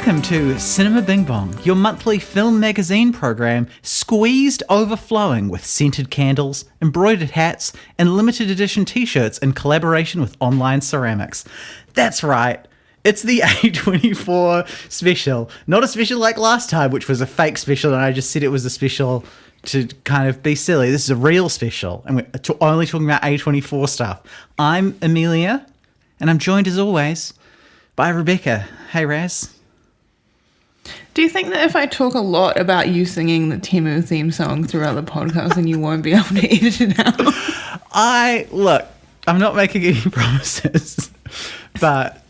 Welcome to Cinema Bing Bong, your monthly film magazine program squeezed overflowing with scented candles, embroidered hats, and limited edition t-shirts in collaboration with Online Ceramics. That's right, it's the A24 special. Not a special like last time, which was a fake special, and I just said it was a special to kind of be silly. This is a real special, and we're only talking about A24 stuff. I'm Amelia, and I'm joined as always by Rebecca. Hey, Raz. Do you think that if I talk a lot about you singing the Temu theme song throughout the podcast, then you won't be able to edit it out? Look, I'm not making any promises, but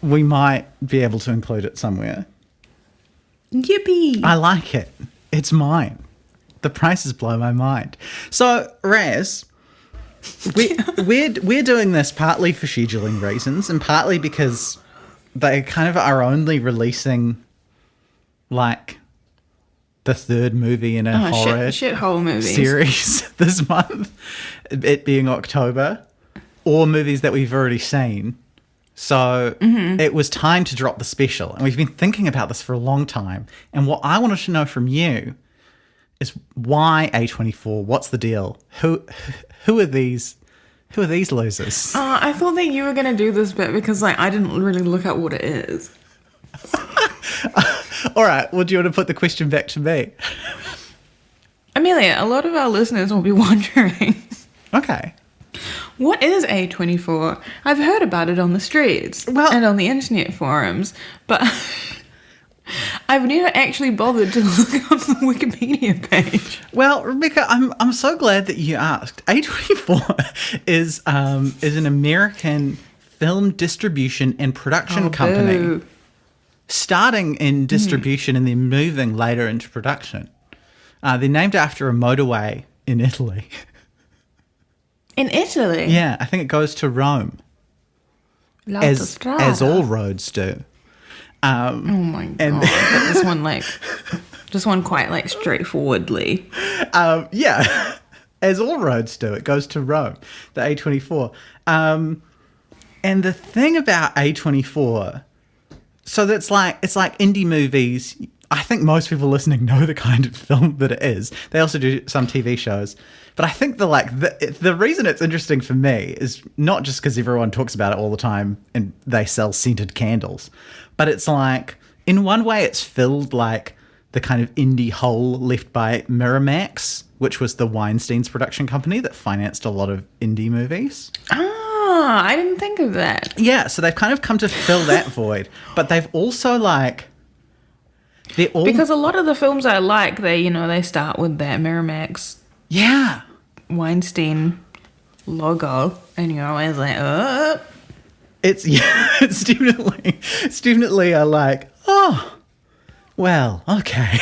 we might be able to include it somewhere. Yippee! I like it. It's mine. The prices blow my mind. So, Raz, we're doing this partly for scheduling reasons and partly because they kind of are only releasing like the third movie in a horror shithole movies series this month, it being October, or movies that we've already seen. So it was time to drop the special, and we've been thinking about this for a long time. And what I wanted to know from you is why A24? What's the deal? Who are these? Who are these losers? I thought that you were going to do this bit because I didn't really look at what it is. All right. Well, do you want to put the question back to me? Amelia, a lot of our listeners will be wondering. Okay. What is A24? I've heard about it on the streets and on the internet forums, but I've never actually bothered to look up the Wikipedia page. Well, Rebecca, I'm so glad that you asked. A24 is an American film distribution and production company. Boo. Starting in distribution and then moving later into production. They're named after a motorway in Italy. In Italy? Yeah, I think it goes to Rome. As all roads do. Oh my god! But this one quite straightforwardly. Yeah, as all roads do, it goes to Rome. The A24. And the thing about A24. So it's like indie movies. I think most people listening know the kind of film that it is. They also do some TV shows. But I think the reason it's interesting for me is not just because everyone talks about it all the time and they sell scented candles, but it's like, in one way it's filled like the kind of indie hole left by Miramax, which was the Weinstein's production company that financed a lot of indie movies. I didn't think of that. Yeah, so they've kind of come to fill that void, but they've also because a lot of the films I like, they start with that Miramax, Weinstein logo, and you're always like, oh. It's definitely a like, oh, well, okay.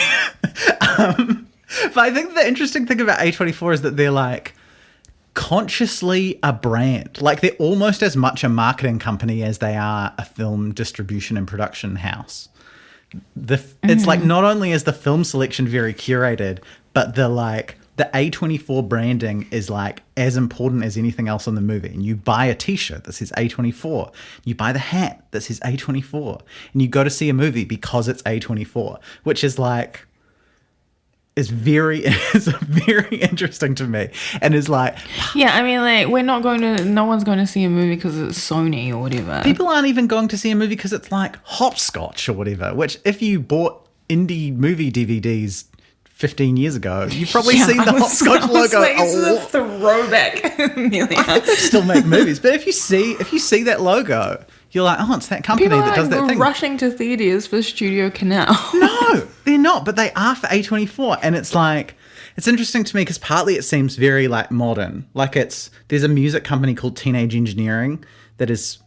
But I think the interesting thing about A24 is that they're like consciously a brand. Like they're almost as much a marketing company as they are a film distribution and production house. It's like not only is the film selection very curated, but the A24 branding is like as important as anything else in the movie. And you buy a t-shirt that says A24. You buy the hat that says A24. And you go to see a movie because it's A24, which is like, is very interesting to me. And is like... Yeah, I mean, no one's going to see a movie because it's Sony or whatever. People aren't even going to see a movie because it's like hopscotch or whatever, which if you bought indie movie DVDs 15 years ago, you've probably seen the hopscotch logo. It's a throwback. I think they still make movies, but if you see that logo, you're like, oh, it's that company that does that thing. Rushing to theaters for Studio Canal. No, they're not, but they are for A24, and it's like, it's interesting to me because partly it seems very like modern. Like there's a music company called Teenage Engineering that is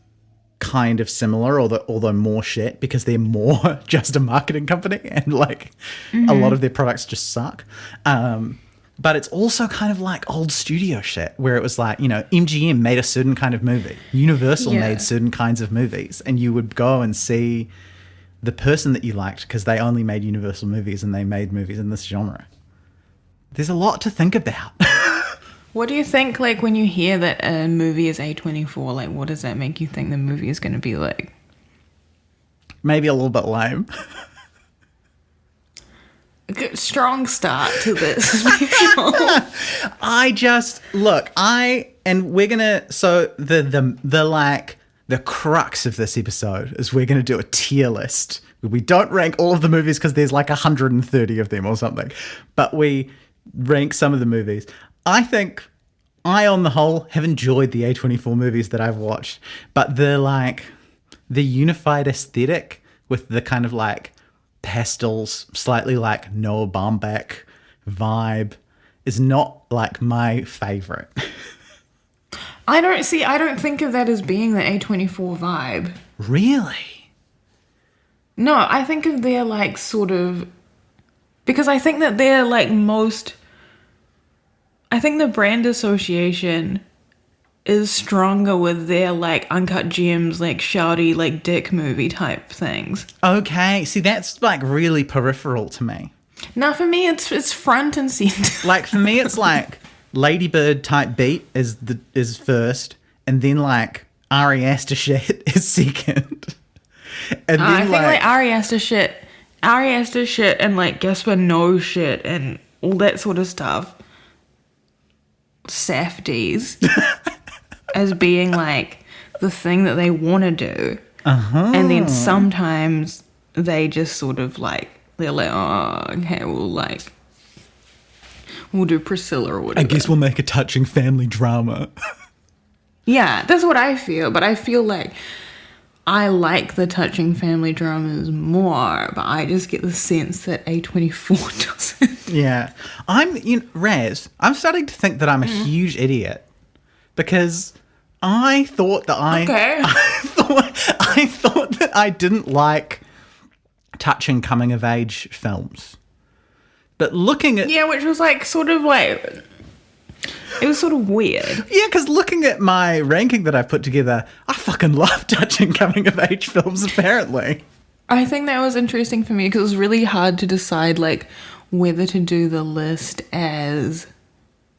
kind of similar, although more shit, because they're more just a marketing company and like a lot of their products just suck. But it's also kind of like old studio shit where it was like, MGM made a certain kind of movie. Universal made certain kinds of movies, and you would go and see the person that you liked because they only made Universal movies and they made movies in this genre. There's a lot to think about. What do you think, when you hear that a movie is A24, what does that make you think the movie is going to be like? maybe a little bit lame. A good, strong start to this. The crux of this episode is we're going to do a tier list. We don't rank all of the movies because there's like 130 of them or something, but we rank some of the movies. I think I, on the whole, have enjoyed the A24 movies that I've watched, but the unified aesthetic with the kind of like pastels, slightly like Noah Baumbach vibe is not like my favorite. I don't think of that as being the A24 vibe. Really? No, I think of their like sort of, because I think that they're like I think the brand association is stronger with their like Uncut Gems, like shouty, like dick movie type things. Okay, see, that's like really peripheral to me. Now for me, it's front and center. Like for me, it's like Ladybird type beat is first, and then like Ari Aster shit is second. And then I think like Ari Aster shit, and like Gaspar Noé shit, and all that sort of stuff. Safties as being like the thing that they want to do, and then sometimes they just sort of like they're like, oh, okay, we'll do Priscilla or whatever. I guess we'll make a touching family drama. Yeah, that's what I feel. But I feel like I like the touching family dramas more, but I just get the sense that A24 doesn't. Yeah. Raz, I'm starting to think that I'm a huge idiot because I thought that I thought that I didn't like touching coming of age films. But looking at... Yeah, which was like sort of like... It was sort of weird. Yeah, because looking at my ranking that I've put together, I fucking love touching coming of age films, apparently. I think that was interesting for me because it was really hard to decide like whether to do the list as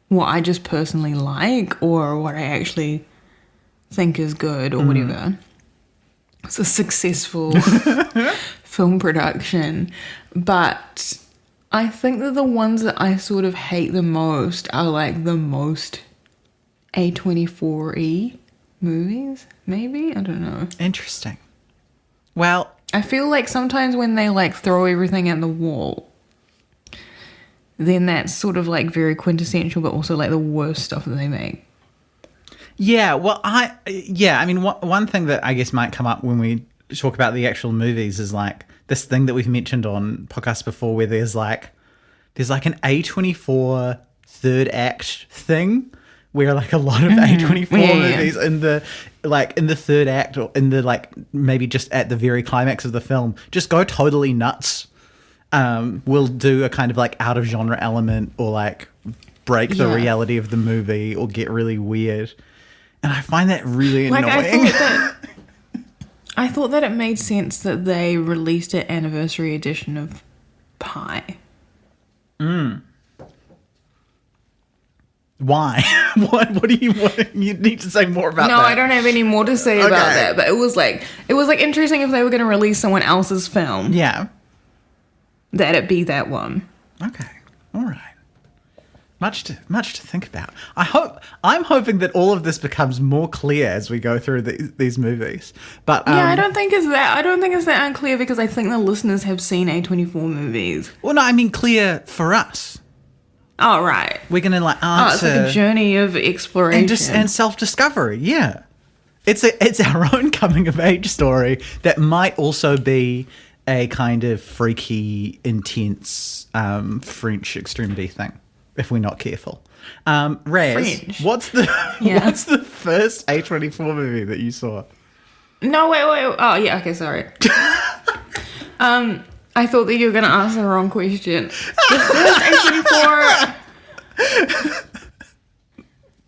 what I just personally like or what I actually think is good or whatever. It's a successful film production. But I think that the ones that I sort of hate the most are like the most A24-y movies, maybe? I don't know. Interesting. Well, I feel like sometimes when they like throw everything at the wall, then that's sort of like very quintessential, but also like the worst stuff that they make. Yeah, well, I mean, one thing that I guess might come up when we talk about the actual movies is like this thing that we've mentioned on podcasts before where there's like an A24 third act thing where like a lot of A24 movies in the third act or in the like maybe just at the very climax of the film just go totally nuts. We'll do a kind of like out of genre element or like break the reality of the movie or get really weird. And I find that really annoying. I thought that it made sense that they released an anniversary edition of Pi. Why? What do you want? You need to say more about that. No, I don't have any more to say about that. But it was like interesting if they were going to release someone else's film. Yeah. That it be that one. Okay. All right. Much to think about. I'm hoping that all of this becomes more clear as we go through these movies. But I don't think it's that unclear because I think the listeners have seen A24 movies. Well, no, I mean clear for us. Oh, right. We're gonna like answer. It's like a journey of exploration and self-discovery. Yeah, it's our own coming of age story that might also be a kind of freaky, intense French extremity thing. If we're not careful. Raz, French. what's the first A24 movie that you saw? No, wait. Oh, yeah, okay, sorry. I thought that you were going to ask the wrong question.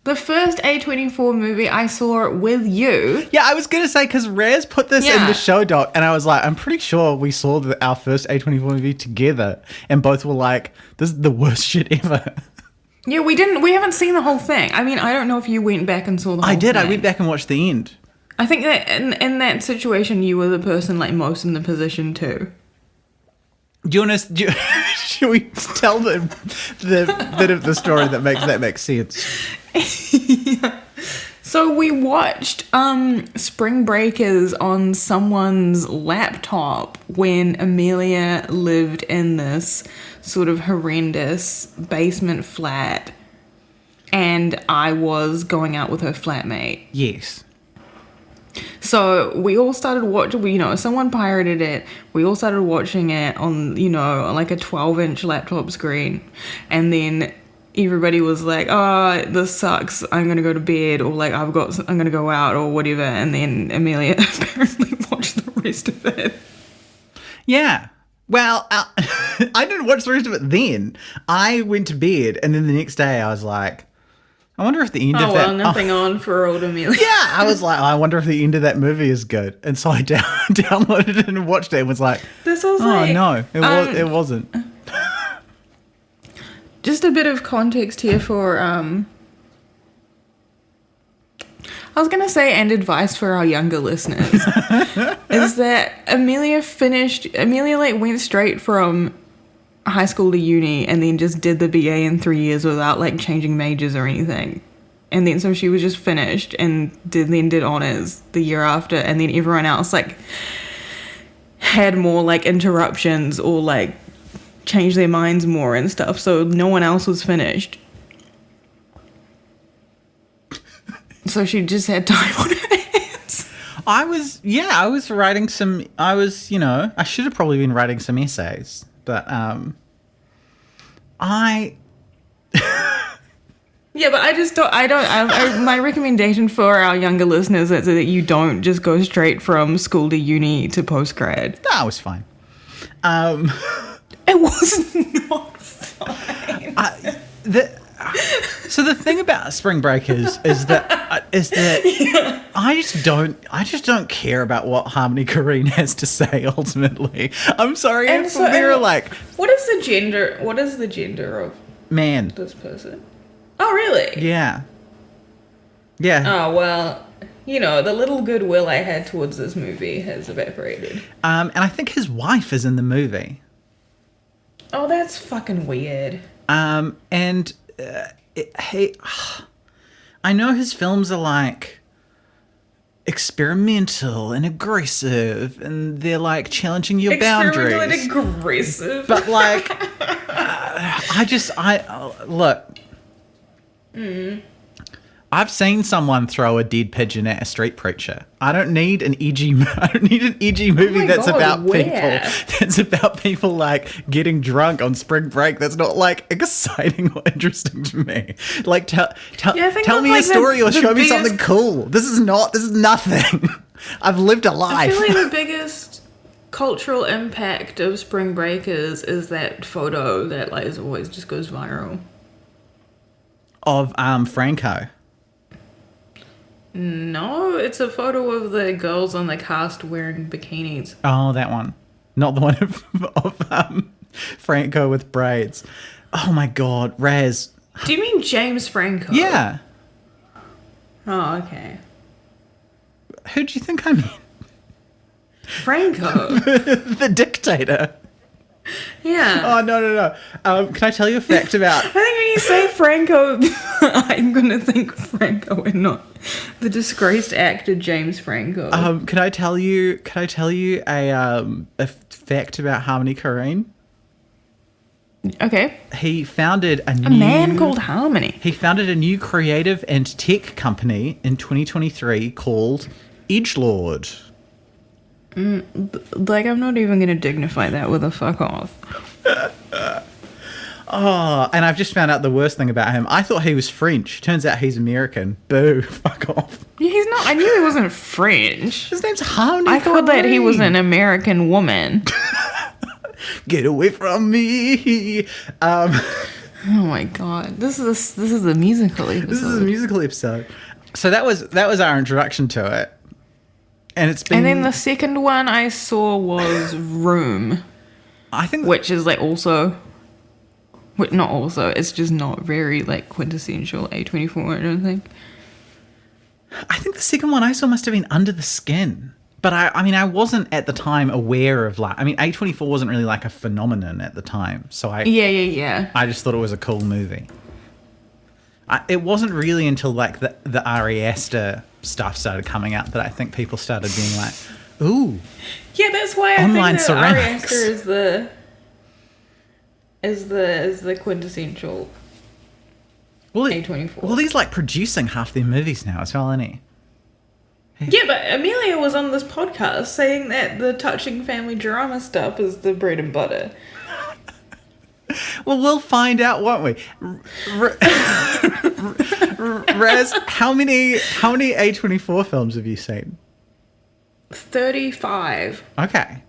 The first A24 movie I saw with you. Yeah, I was going to say, because Raz put this in the show doc, and I was like, I'm pretty sure we saw our first A24 movie together, and both were like, this is the worst shit ever. Yeah, we haven't seen the whole thing. I mean, I don't know if you went back and saw the whole thing. I went back and watched the end. I think that in that situation, you were the person like most in the position too. Do you want to? Should we tell the bit of the story that makes sense? Yeah. So we watched Spring Breakers on someone's laptop when Amelia lived in this sort of horrendous basement flat, and I was going out with her flatmate. Yes. So we all started watching, someone pirated it. We all started watching it on, like a 12-inch laptop screen. And then everybody was like, oh, this sucks. I'm going to go to bed, or like, I'm going to go out or whatever. And then Amelia apparently watched the rest of it. Yeah. Well, I didn't watch the rest of it then. I went to bed, and then the next day I was like, I wonder if the end of that... Oh, well, nothing on for old Amelia. Yeah, I was like, I wonder if the end of that movie is good. And so I downloaded it and watched it and was like, this was no, it wasn't. Just a bit of context here for... I was going to say, and advice for our younger listeners, is that Amelia went straight from high school to uni and then just did the BA in 3 years without like changing majors or anything. And then so she was just finished and did honours the year after, and then everyone else like had more like interruptions or like changed their minds more and stuff, so no one else was finished. So she just had time on her hands. I should have probably been writing some essays, but yeah, but my recommendation for our younger listeners is that you don't just go straight from school to uni to postgrad. That was fine. It was not fine. So the thing about Spring Breakers is that yeah. I just don't care about what Harmony Korine has to say ultimately. I'm sorry. And so, like, what is the gender of man this person? Oh, really? Yeah. Yeah. Oh, well, the little goodwill I had towards this movie has evaporated. And I think his wife is in the movie. Oh, that's fucking weird. I know his films are like experimental and aggressive, and they're like challenging your boundaries. Experimental and aggressive. But like, look. I've seen someone throw a dead pigeon at a street preacher. I don't need an edgy movie that's about people like getting drunk on spring break. That's not like exciting or interesting to me. Like tell me a story or show me something cool. This is nothing. I've lived a life. I feel like the biggest cultural impact of Spring Breakers is that photo that like always just goes viral. Of Franco. No, it's a photo of the girls on the cast wearing bikinis. Oh, that one. Not the one of Franco with braids. Oh my god, Raz. Do you mean James Franco? Yeah. Oh, okay. Who do you think I mean? Franco. The dictator. Yeah. Oh, no. Can I tell you a fact about... I think when you say Franco, I'm going to think Franco and not the disgraced actor James Franco. Can I tell you a fact about Harmony Korine? Okay. He founded a man called Harmony. He founded a new creative and tech company in 2023 called Edgelord. Like, I'm not even going to dignify that with a fuck off. Oh, and I've just found out the worst thing about him. I thought he was French. Turns out he's American. Boo, fuck off. Yeah, he's not. I knew he wasn't French. His name's Harmony I thought that he was an American woman. Get away from me. Oh my god. This is a musical episode. This is a musical episode. So that was our introduction to it. And it's been... And then the second one I saw was Room. Which is like also... Not also, it's just not very like quintessential A24, I don't think. I think the second one I saw must have been Under the Skin. But I wasn't at the time aware of A24 wasn't really like a phenomenon at the time. So I just thought it was a cool movie. It wasn't really until like the Ari Aster stuff started coming out that I think people started being like, ooh. Yeah, that's why I think that Ari Aster is the quintessential A24. Well, he's like producing half their movies now as well, isn't he? Yeah, but Amelia was on this podcast saying that the touching family drama stuff is the bread and butter. Well, we'll find out, won't we? Raz, how many A24 films have you seen? 35. Okay.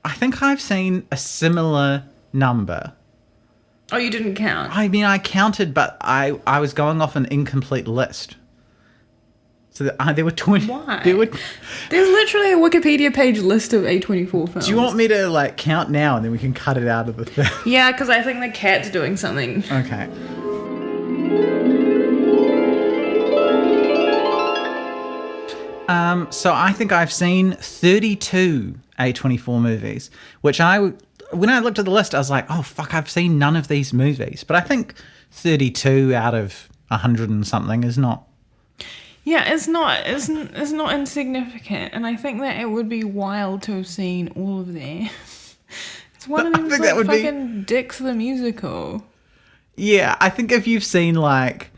I think I've seen a similar number. Oh, you didn't count? I mean, I counted, but I was going off an incomplete list. So there were 20. Why? There's literally a Wikipedia page list of A24 films. Do you want me to like count now and then we can cut it out of the thing? Yeah, because I think the cat's doing something. Okay. So I think I've seen 32 A24 movies, which when I looked at the list, I was like, oh fuck, I've seen none of these movies. But I think 32 out of 100 and something is not. Yeah, it's not insignificant, and I think that it would be wild to have seen all of them. It's one of them like fucking Dicks the Musical. Yeah, I think if you've seen like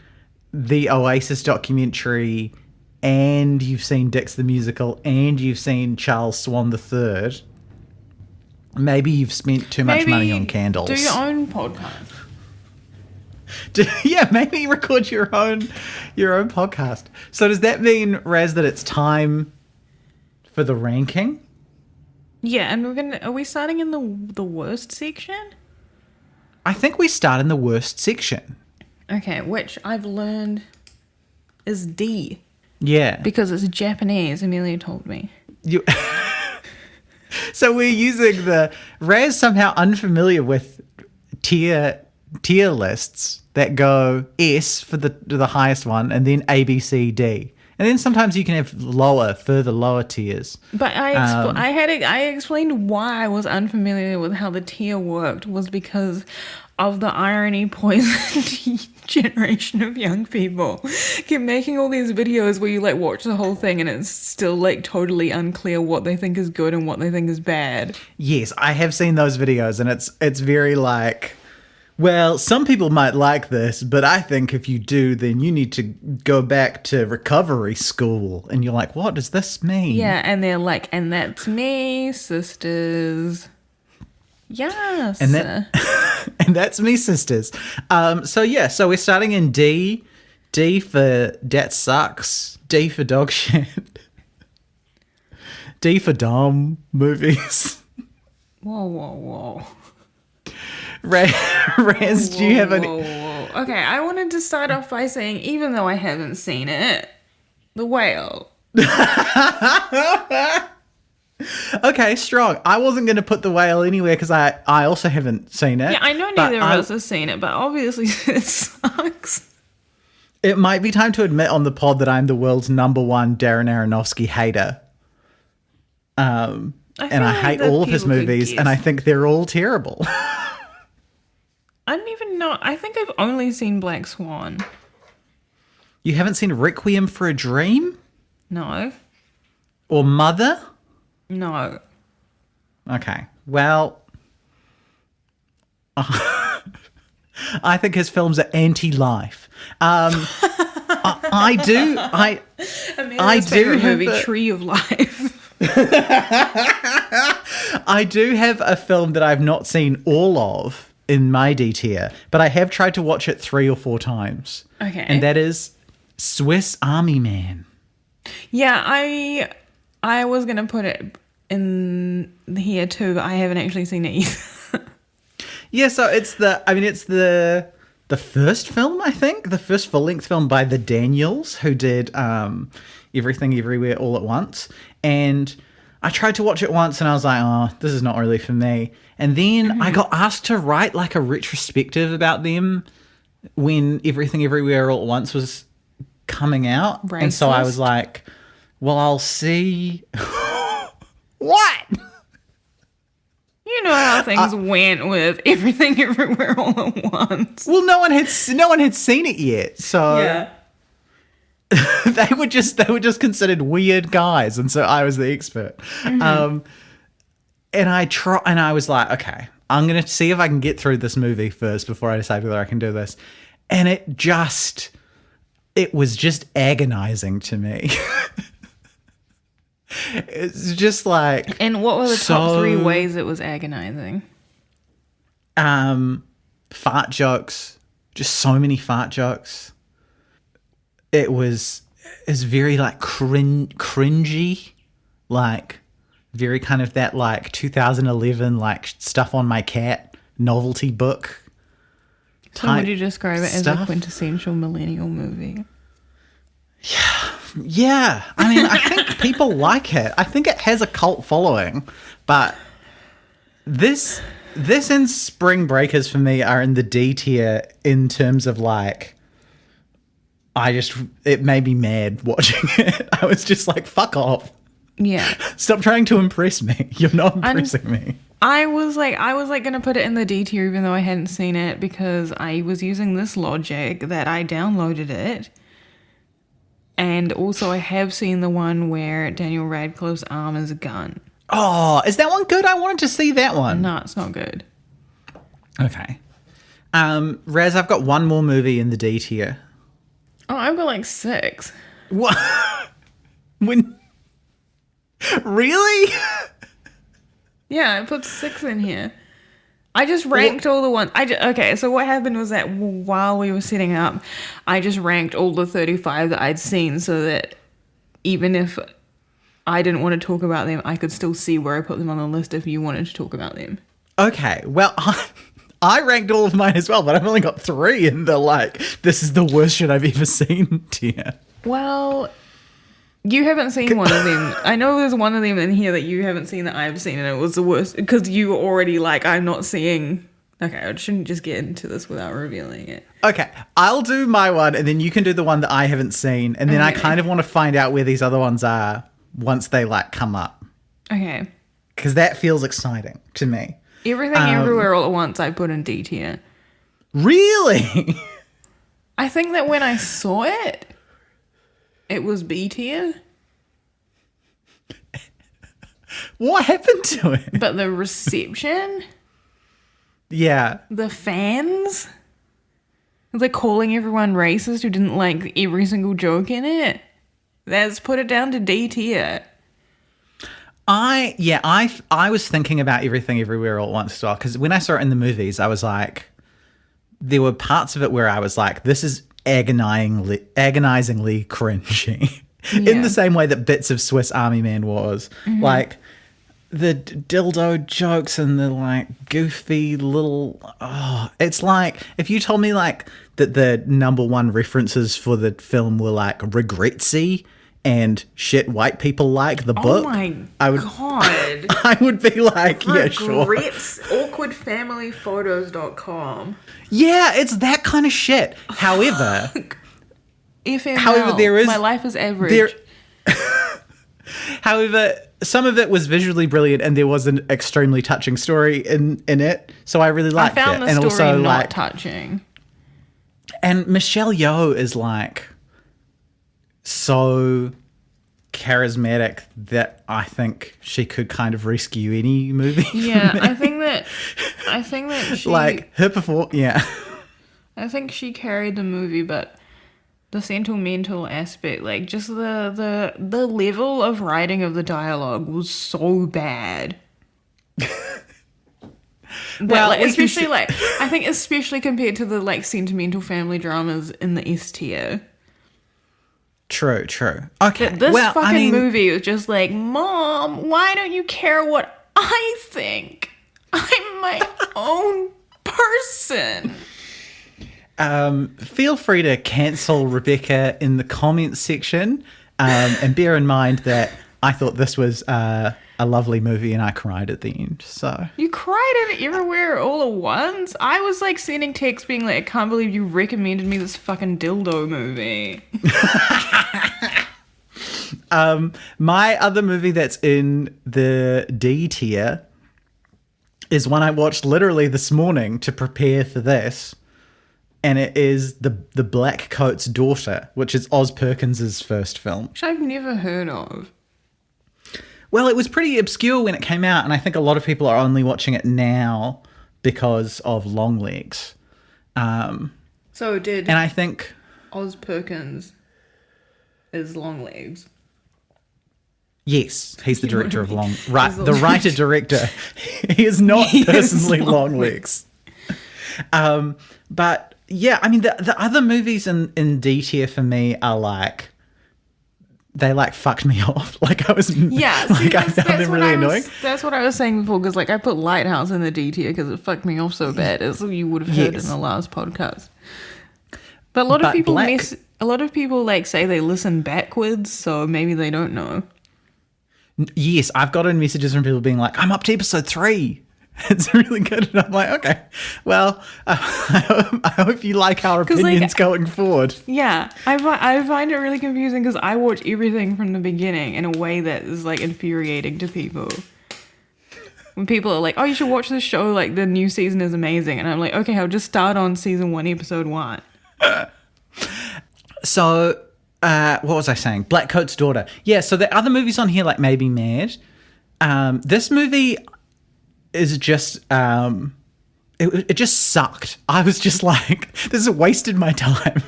the Oasis documentary, and you've seen Dicks the Musical, and you've seen Charles Swan III, maybe you've spent too much money on candles. Do your own podcast. Yeah, maybe record your own podcast. So does that mean, Raz, that it's time for the ranking? Yeah, and are we starting in the worst section? I think we start in the worst section. Okay, which I've learned is D. Yeah. Because it's Japanese, Amelia told me. So we're using Raz somehow unfamiliar with tier lists that go S for the highest one, and then A, B, C, D, and then sometimes you can have further lower tiers. But I explained why I was unfamiliar with how the tier worked was because of the irony poisoned generation of young people keep making all these videos where you like watch the whole thing and it's still like totally unclear what they think is good and what they think is bad. Yes, I have seen those videos, and it's very like, well, some people might like this, but I think if you do, then you need to go back to recovery school. And you're like, what does this mean? Yeah, and they're like, and that's me, sisters. Yes. And that's me, sisters. So we're starting in D. D for that sucks. D for dog shit. D for dumb movies. Whoa. Raz, do you have any? Whoa. Okay, I wanted to start off by saying, even though I haven't seen it, The Whale. Okay, strong. I wasn't going to put The Whale anywhere because I also haven't seen it. Yeah, I know neither of us have seen it, but obviously it sucks. It might be time to admit on the pod that I'm the world's #1 Darren Aronofsky hater. And I hate all of his movies, and I think they're all terrible. I don't even know. I think I've only seen Black Swan. You haven't seen Requiem for a Dream? No. Or Mother? No. Okay. Well, I think his films are anti-life. I do have movie Tree of Life. I do have a film that I've not seen all of in my D tier, but I have tried to watch it 3 or 4 times. Okay. And that is Swiss Army Man. Yeah, I was going to put it in here too, but I haven't actually seen it either. Yeah, so it's the first film, I think, the first full-length film by the Daniels, who did Everything Everywhere All at Once. And I tried to watch it once and I was like, oh, this is not really for me. And then I got asked to write like a retrospective about them when Everything Everywhere All at Once was coming out. Racist. And so I was like, well, I'll see. What? You know how things went with Everything Everywhere All at Once. Well, no one had seen it yet, so yeah. they were just considered weird guys, and so I was the expert. Mm-hmm. And I was like, okay, I'm gonna see if I can get through this movie first before I decide whether I can do this. And it was just agonizing to me. It's just like... And what were the top 3 ways it was agonizing? Fart jokes. Just so many fart jokes. It's very like cringy. Like very kind of that like 2011 like stuff on my cat novelty book. So would you describe it as a quintessential millennial movie? Yeah. I mean, I think people like it. I think it has a cult following, but this and Spring Breakers for me are in the D tier in terms of like, it made me mad watching it. I was just like, fuck off. Yeah. Stop trying to impress me. You're not impressing me. I was going to put it in the D tier even though I hadn't seen it because I was using this logic that I downloaded it. And also I have seen the one where Daniel Radcliffe's arm is a gun. Oh, is that one good? I wanted to see that one. No, it's not good. Okay. Raz, I've got one more movie in the D tier. Oh, I've got like 6. What? Really? Yeah, I put 6 in here. I just ranked all the ones. Okay, so what happened was that while we were setting up, I just ranked all the 35 that I'd seen so that even if I didn't want to talk about them, I could still see where I put them on the list if you wanted to talk about them. Okay, well, I ranked all of mine as well, but I've only got 3 in the like, this is the worst shit I've ever seen tier. Well... You haven't seen one of them. I know there's one of them in here that you haven't seen that I've seen, and it was the worst because you were already like, I'm not seeing. Okay, I shouldn't just get into this without revealing it. Okay, I'll do my one, and then you can do the one that I haven't seen, and then I kind of want to find out where these other ones are once they like come up. Okay. Because that feels exciting to me. Everything Everywhere All at Once I put in D tier. Really? I think that when I saw it, it was B tier. What happened to it? But the reception? Yeah. The fans? They're calling everyone racist who didn't like every single joke in it. That's put it down to D tier. I was thinking about Everything Everywhere All at Once as well, because when I saw it in the movies, I was like, there were parts of it where I was like, this is agonizingly cringy. Yeah. In the same way that bits of Swiss Army Man was. Mm-hmm. Like, the dildo jokes and the, like, goofy little... Oh, it's like, if you told me, like, that the number one references for the film were, like, regretsy and shit white people like the book. Oh my God. I would be like, yeah, sure. Regrets, awkwardfamilyphotos.com. Yeah, it's that kind of shit. However, there is... My life is average. However, some of it was visually brilliant and there was an extremely touching story in it. So I really liked it. I found the story also, not touching. And Michelle Yeoh is like... so charismatic that I think she could kind of rescue any movie. Yeah, I think that she like her yeah. I think she carried the movie, but the sentimental aspect, like just the level of writing of the dialogue was so bad. Well, like, especially I think especially compared to the like sentimental family dramas in the S tier. True. Okay. This movie was just like, Mom, why don't you care what I think? I'm my own person. Feel free to cancel Rebecca in the comments section. And bear in mind that I thought this was a lovely movie, and I cried at the end. So you cried at it everywhere all at once? I was like sending texts being like, I can't believe you recommended me this fucking dildo movie. My other movie that's in the D tier is one I watched literally this morning to prepare for this. And it is the Blackcoat's Daughter, which is Oz Perkins's first film. Which I've never heard of. Well, it was pretty obscure when it came out, and I think a lot of people are only watching it now because of Longlegs. And I think Oz Perkins is Longlegs. Yes, he's the director of the writer-director. He is not personally Longlegs. But yeah, I mean, the other movies in D tier for me are like, they like fucked me off. Like I was, yeah, like I found them really annoying. That's what I was saying before, because like I put Lighthouse in the D tier because it fucked me off so bad, as you would have heard in the last podcast. But a lot of people like say they listen backwards, so maybe they don't know. Yes, I've gotten messages from people being like, I'm up to episode 3. It's really good. And I'm like, okay, well, I hope you like our opinions going forward. Yeah, I find it really confusing because I watch everything from the beginning in a way that is like infuriating to people. When people are like, oh, you should watch this show, like the new season is amazing. And I'm like, okay, I'll just start on season 1, episode 1. So, what was I saying? Blackcoat's Daughter. Yeah, so the other movies on here like Made Me Mad. This movie is just it just sucked. I was just like, this has wasted my time.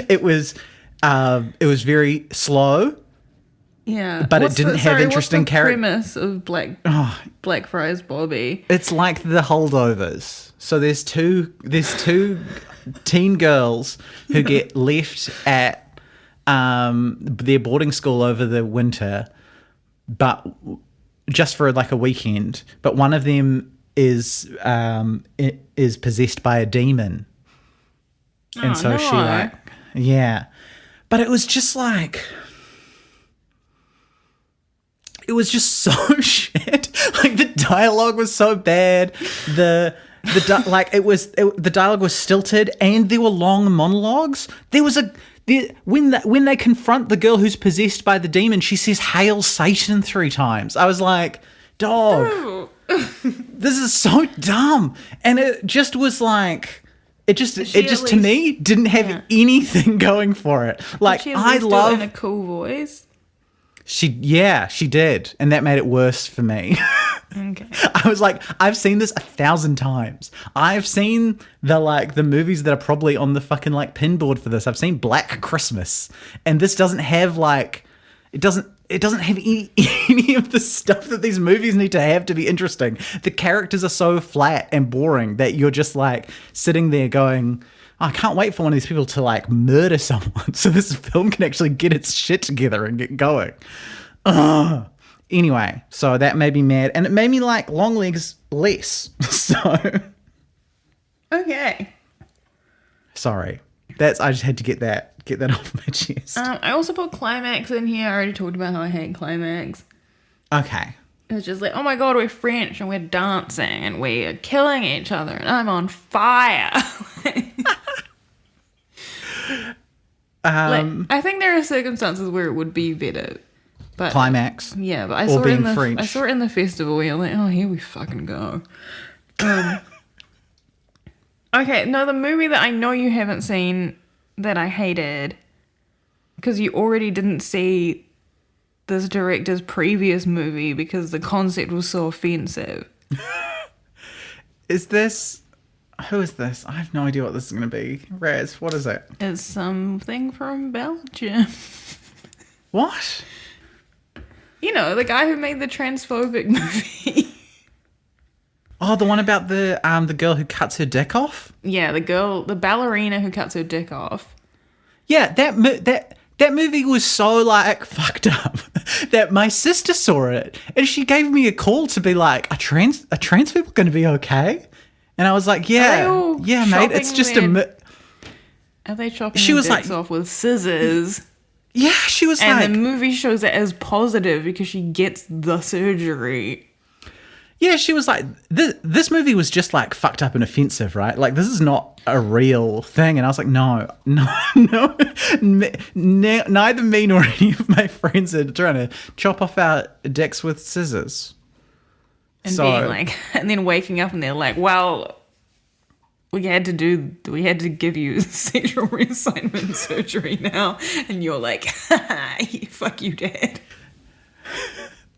It was very slow. Yeah, but it didn't have interesting characters. Premise of Blackfriars Bobby. It's like The Holdovers. So there's two teen girls who get left at their boarding school over the winter, but just for like a weekend, but one of them is possessed by a demon. And so she like, yeah. But it was just like, it was just so shit. Like the dialogue was so bad. The dialogue was stilted, and there were long monologues. When they confront the girl who's possessed by the demon, she says "Hail Satan" 3 times. I was like, dog, this is so dumb. And it just was like, it just to me didn't have anything going for it. Like I love in a cool voice. She did, and that made it worse for me. Okay. I was like, I've seen this 1,000 times. I've seen the movies that are probably on the fucking like pinboard for this. I've seen Black Christmas, and this doesn't have like, it doesn't have any of the stuff that these movies need to have to be interesting. The characters are so flat and boring that you're just like sitting there going, I can't wait for one of these people to like murder someone so this film can actually get its shit together and get going. Ugh. Anyway, so that made me mad, and it made me like Longlegs less. So, okay. Sorry, I just had to get that off my chest. I also put Climax in here. I already talked about how I hate Climax. Okay. It's just like, oh my god, we're French and we're dancing and we're killing each other and I'm on fire. I think there are circumstances where it would be better. But, Climax. Yeah, but I saw it in the festival where you're like, oh, here we fucking go. Okay, no, the movie that I know you haven't seen that I hated, because you already didn't see this director's previous movie because the concept was so offensive. Who is this? I have no idea what this is going to be. Raz, what is it? It's something from Belgium. What? You know, the guy who made the transphobic movie. Oh, the one about the girl who cuts her dick off? Yeah, the ballerina who cuts her dick off. Yeah, that movie was so like fucked up that my sister saw it and she gave me a call to be like, are trans people going to be okay? And I was like, yeah, mate, it's just Are they chopping their dicks off with scissors? Yeah, she was and the movie shows it as positive because she gets the surgery. Yeah, she was like, this movie was just like fucked up and offensive, right? Like, this is not a real thing. And I was like, no. Neither me nor any of my friends are trying to chop off our dicks with scissors. And being like, and then waking up and they're like, well, we had to give you sexual reassignment surgery now. And you're like, fuck you, Dad.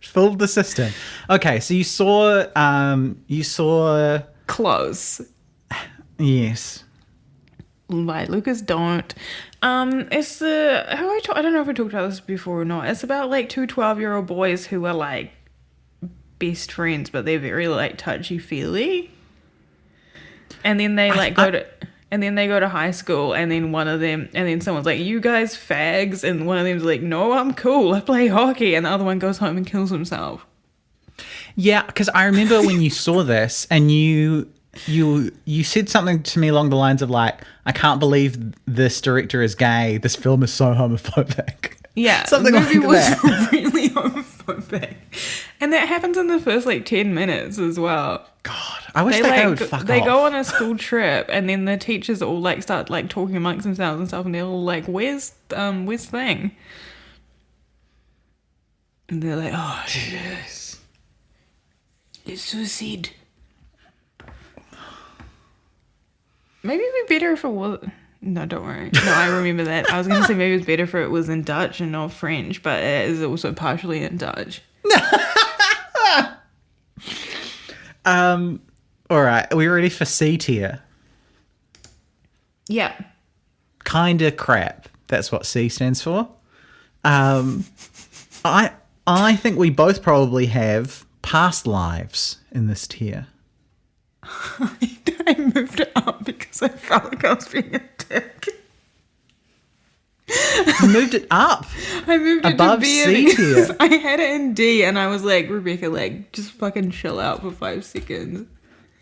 Fooled the system. Okay, so you saw Close. Yes. By Lucas Don't. It's I don't know if I talked about this before or not. It's about like two 12-year-old boys who are like best friends, but they're very like touchy-feely. And then they go to high school, and then someone's like, you guys fags, and one of them's like, no, I'm cool, I play hockey, and the other one goes home and kills himself. Yeah, because I remember when you saw this, and you said something to me along the lines of like, I can't believe this director is gay, this film is so homophobic. Yeah, something the movie like was that. really homophobic. And that happens in the first like 10 minutes as well. God, I wish that guy would fuck off. They go on a school trip, and then the teachers all like start like talking amongst themselves and stuff, and they're all like, "Where's Thing?" And they're like, "Oh, yes, it's suicide." Maybe it'd be better if it was. No, don't worry. No, I remember that. I was going to say maybe it's better if it was in Dutch and not French, but it is also partially in Dutch. All right. Are we ready for C tier? Yeah. Kinda crap. That's what C stands for. I think we both probably have past lives in this tier. I moved it up because I felt like I was being a dick. You moved it up. I moved it above to B C because tier. I had it in D, and I was like, Rebecca, like, just fucking chill out for 5 seconds.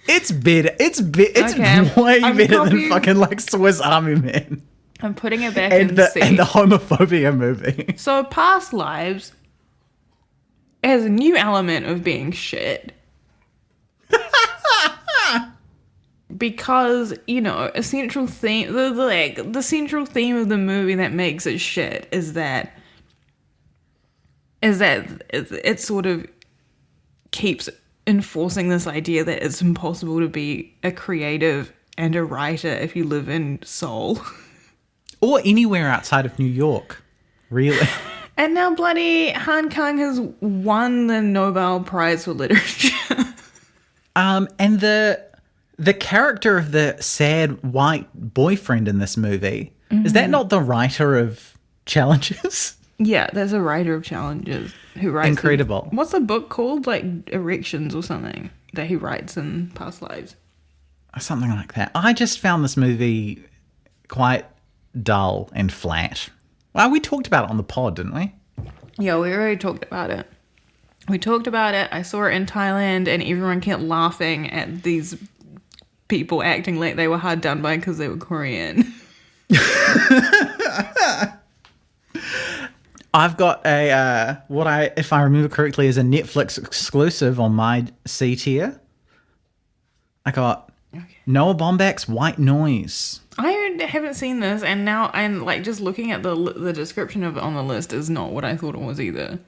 It's better. It's Okay, way I'm better than copying- fucking like Swiss Army Man I'm putting it back and in the C. homophobia movie. So past lives has a new element of being shit. Because, you know, a central theme, the central theme of the movie that makes it shit is that it sort of keeps enforcing this idea that it's impossible to be a creative and a writer if you live in Seoul. Or anywhere outside of New York, really. And now bloody Han Kang has won the Nobel Prize for Literature. And the character of the sad white boyfriend in this movie, is that not the writer of Challenges? Yeah, there's a writer of Challenges who writes... Incredible. What's the book called? Like Erections or something that he writes in past lives. Something like that. I just found this movie quite dull and flat. Well, we talked about it on the pod, didn't we? Yeah, we already talked about it. We talked about it. I saw it in Thailand, and everyone kept laughing at these people acting like they were hard done by because they were Korean. I've got a if I remember correctly, is a Netflix exclusive on my C tier. I got Noah Baumbach's White Noise. I haven't seen this, and now I'm like just looking at the description of it on the list is not what I thought it was either.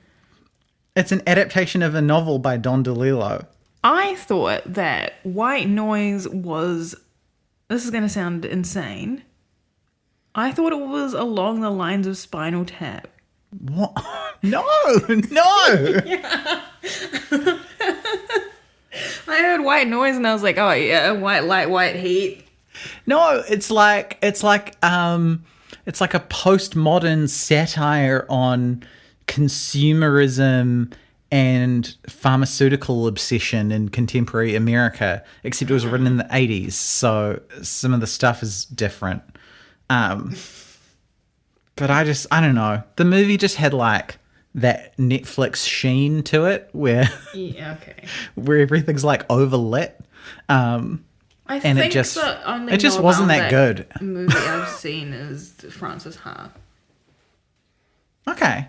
It's an adaptation of a novel by Don DeLillo. I thought that White Noise was... This is going to sound insane. I thought it was along the lines of Spinal Tap. What? No! I heard White Noise and I was like, oh yeah, white light, white heat. No, it's like a postmodern satire on consumerism and pharmaceutical obsession in contemporary America, except it was written in the 80s, so some of the stuff is different. But I don't know. The movie just had like that Netflix sheen to it where where everything's like overlit. And it just wasn't that good. Movie I've seen is Francis Ha. Okay.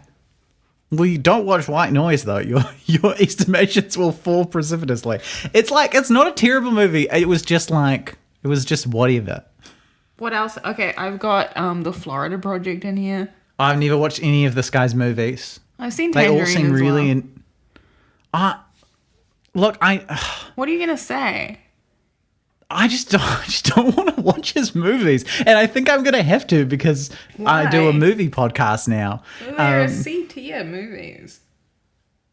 Well, you don't watch White Noise, though. Your estimations will fall precipitously. It's like, it's not a terrible movie. It was just whatever. What else? Okay, I've got the Florida Project in here. I've never watched any of this guy's movies. I've seen They Tangerine all seem as really... well. Look, What are you going to say? I just don't want to watch his movies. And I think I'm going to have to because Why? I do a movie podcast now. They're C-tier movies.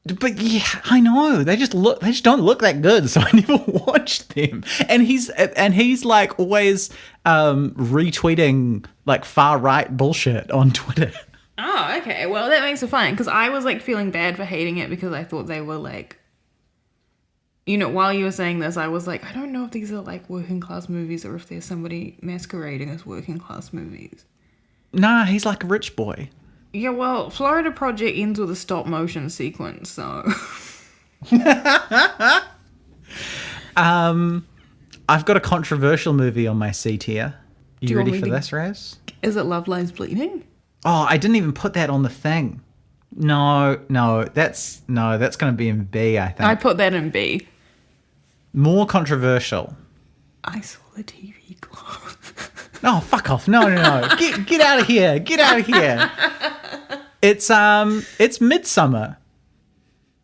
But yeah, I know. They just don't look that good, so I never watched them. And he's like always retweeting like far right bullshit on Twitter. Oh, okay. Well, that makes it fine because I was like feeling bad for hating it because I thought they were like, you know, while you were saying this, I was like, I don't know if these are like working class movies or if there's somebody masquerading as working class movies. Nah, he's like a rich boy. Yeah, well, Florida Project ends with a stop motion sequence, so. I've got a controversial movie on my C tier. You ready for this, Raz? Is it Love Lies Bleeding? Oh, I didn't even put that on the thing. No, that's going to be in B, I think. I put that in B. More controversial. I saw the TV Club. Oh, fuck off. No. Get out of here. Get out of here. It's Midsummer.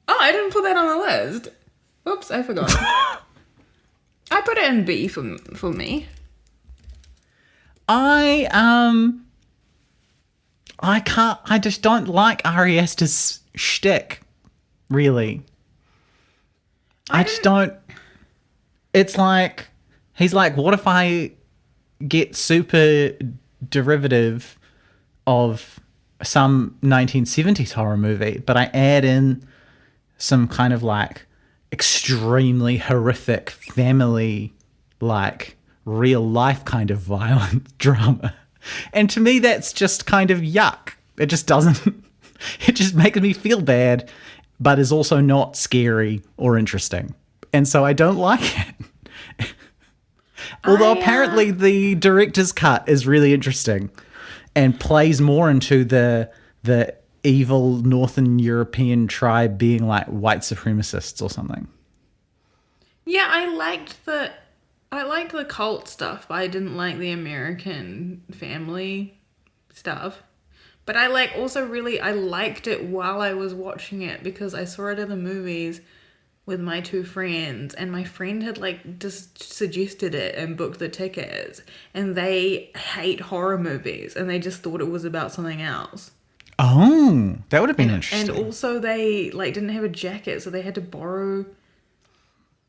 Oh, I didn't put that on the list. Oops, I forgot. I put it in B for me. I just don't like Ari Aster's shtick, really. I just don't. It's like, he's like, what if I get super derivative of some 1970s horror movie, but I add in some kind of like extremely horrific family, like real life kind of violent drama. And to me, that's just kind of yuck. It just doesn't, it just makes me feel bad, but is also not scary or interesting. And so I don't like it. Although apparently the director's cut is really interesting and plays more into the evil Northern European tribe being like white supremacists or something. Yeah, I liked the cult stuff, but I didn't like the American family stuff. But I liked it while I was watching it because I saw it in the movies with my two friends, and my friend had like just suggested it and booked the tickets, and they hate horror movies and they just thought it was about something else. Oh, that would have been interesting. And also they like didn't have a jacket, so they had to borrow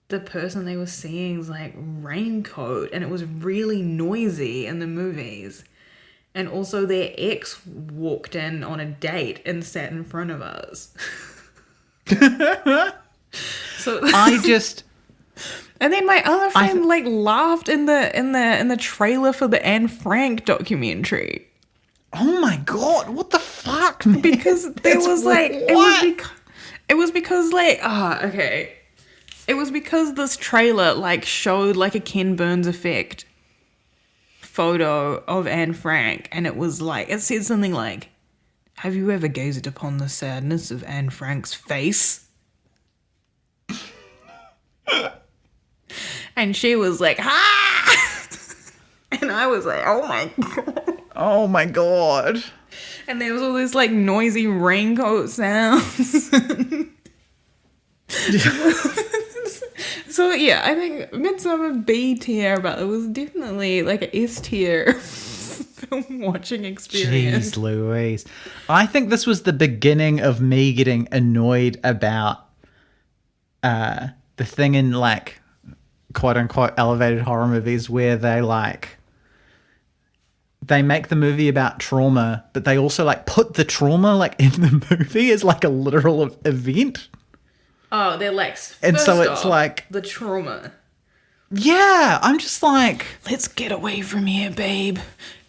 the person they were seeing's like raincoat, and it was really noisy in the movies. And also their ex walked in on a date and sat in front of us. So and then my other friend like laughed in the trailer for the Anne Frank documentary. Oh my god, what the fuck, man? Because there was like it was because this trailer like showed like a Ken Burns effect photo of Anne Frank, and it was like, it said something like, "Have you ever gazed upon the sadness of Anne Frank's face?" And she was like, "Ah!" And I was like, "Oh my god." Oh my god. And there was all this like noisy raincoat sounds. So yeah, I think Midsummer B tier, but it was definitely like an S tier film watching experience. Jeez Louise. I think this was the beginning of me getting annoyed about the thing in like quote unquote elevated horror movies where they make the movie about trauma, but they also like put the trauma like in the movie as like a literal event. Oh, they're like, and so it's like the trauma. Yeah, I'm just like, let's get away from here, babe.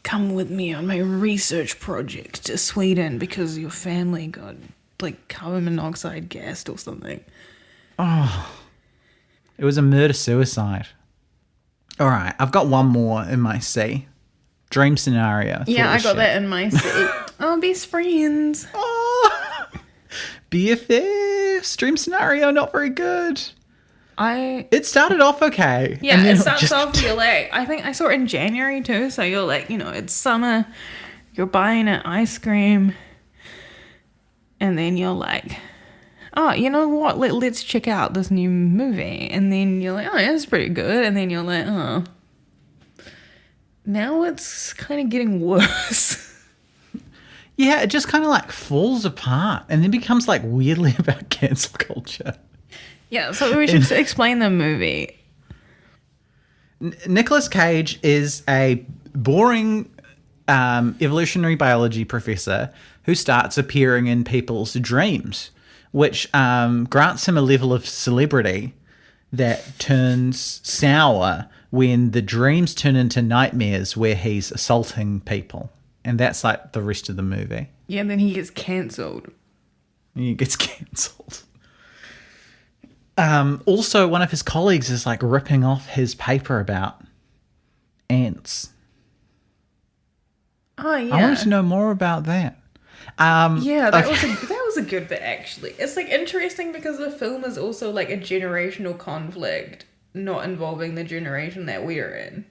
Come with me on my research project to Sweden because your family got like carbon monoxide gassed or something. Oh, it was a murder-suicide. All right, I've got one more in my C. Dream scenario. Yeah, I got that in my C. Oh, best friends. Oh, BFF dream scenario, not very good. It started off okay. Yeah, and then it starts off, you're like, I think I saw it in January too, so you're like, it's summer, you're buying an ice cream, and then you're like, oh, you know what, let's check out this new movie, and then you're like, oh, yeah, it's pretty good, and then you're like, oh, now it's kind of getting worse. Yeah, it just kind of like falls apart, and then becomes like weirdly about cancel culture. Yeah, so we should explain the movie. Nicolas Cage is a boring evolutionary biology professor who starts appearing in people's dreams, which grants him a level of celebrity that turns sour when the dreams turn into nightmares where he's assaulting people. And that's like the rest of the movie. Yeah, and then he gets cancelled. He gets cancelled. Also, one of his colleagues is like ripping off his paper about ants. Oh yeah, I wanted to know more about that. Yeah, that was a good bit actually. It's like interesting because the film is also like a generational conflict, not involving the generation that we're in.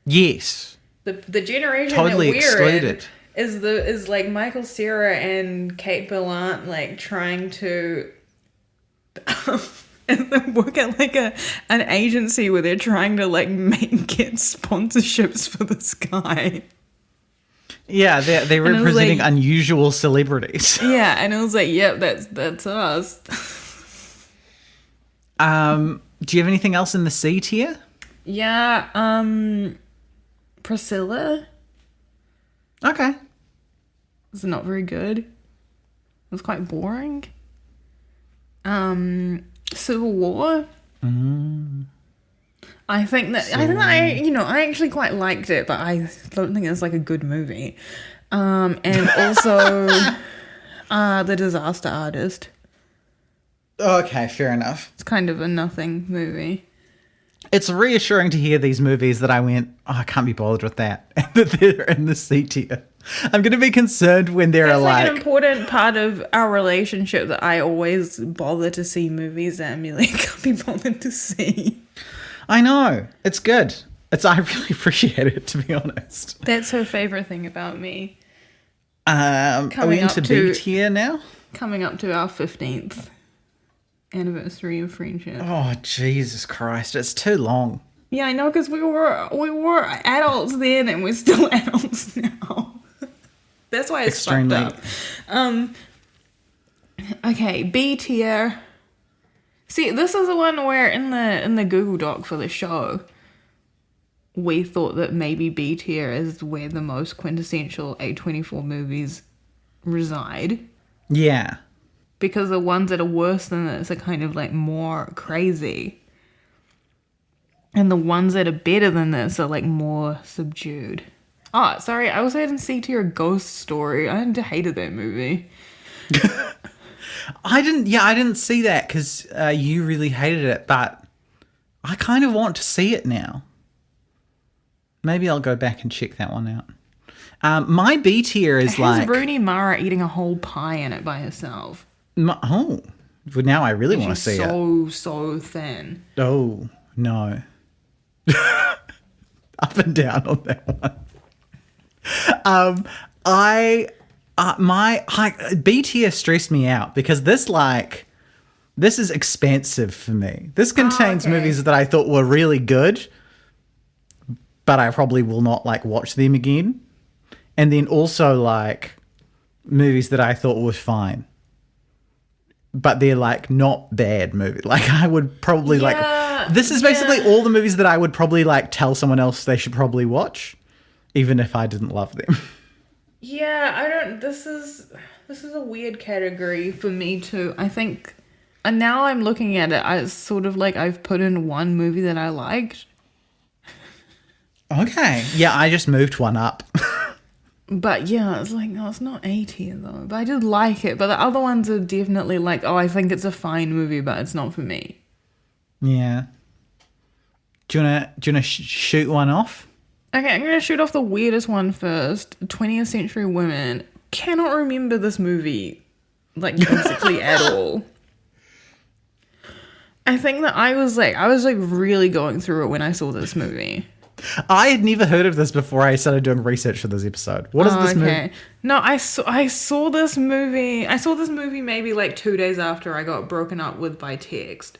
Yes, the generation totally that we're excluded. In is like Michael Cera and Kate Blanchett like trying to. And they work at like an agency where they're trying to like get sponsorships for this guy. Yeah, they're representing like, unusual celebrities. Yeah, and it was like, yep, that's us. Do you have anything else in the C tier? Yeah, Priscilla. Okay. It's not very good. It was quite boring. Civil War. I think I actually quite liked it, but I don't think it's like a good movie. And also, The Disaster Artist. Okay, fair enough. It's kind of a nothing movie. It's reassuring to hear these movies that I went, oh, I can't be bothered with that, and that they're in the C tier. I'm going to be concerned when they're It's like an important part of our relationship that I always bother to see movies that Amelia can't be bothered to see. I know. It's good. I really appreciate it, to be honest. That's her favourite thing about me. Are we into B tier now? Coming up to our 15th anniversary of friendship. Oh, Jesus Christ. It's too long. Yeah, I know, because we were adults then and we're still adults now. That's why it's extremely fucked up. Okay, B tier. See, this is the one where in the Google Doc for the show, we thought that maybe B tier is where the most quintessential A24 movies reside. Yeah. Because the ones that are worse than this are kind of like more crazy. And the ones that are better than this are like more subdued. Oh, sorry, I also hadn't seen a Ghost Story. I hated that movie. I didn't see that because you really hated it, but I kind of want to see it now. Maybe I'll go back and check that one out. My B tier is like... Rooney Mara eating a whole pie in it by herself. Well, now I really want to see it. So thin. Oh, no. Up and down on that one. My B tier stressed me out because this is expansive for me. This contains movies that I thought were really good, but I probably will not like watch them again. And then also like movies that I thought were fine, but they're like not bad movies. Like I would probably this is basically all the movies that I would probably like tell someone else they should probably watch, even if I didn't love them. Yeah, this is a weird category for me too. I think, and now I'm looking at it, I sort of like I've put in one movie that I liked. Okay. Yeah, I just moved one up. But yeah, it's like, no, it's not A tier though. But I did like it. But the other ones are definitely like, oh, I think it's a fine movie, but it's not for me. Yeah. Do you wanna shoot one off? Okay, I'm gonna shoot off the weirdest one first. 20th Century Women. cannot remember this movie, like, basically at all. I think that I was really going through it when I saw this movie. I had never heard of this before I started doing research for this episode. What is this movie? No, I saw this movie. I saw this movie maybe like 2 days after I got broken up with by text.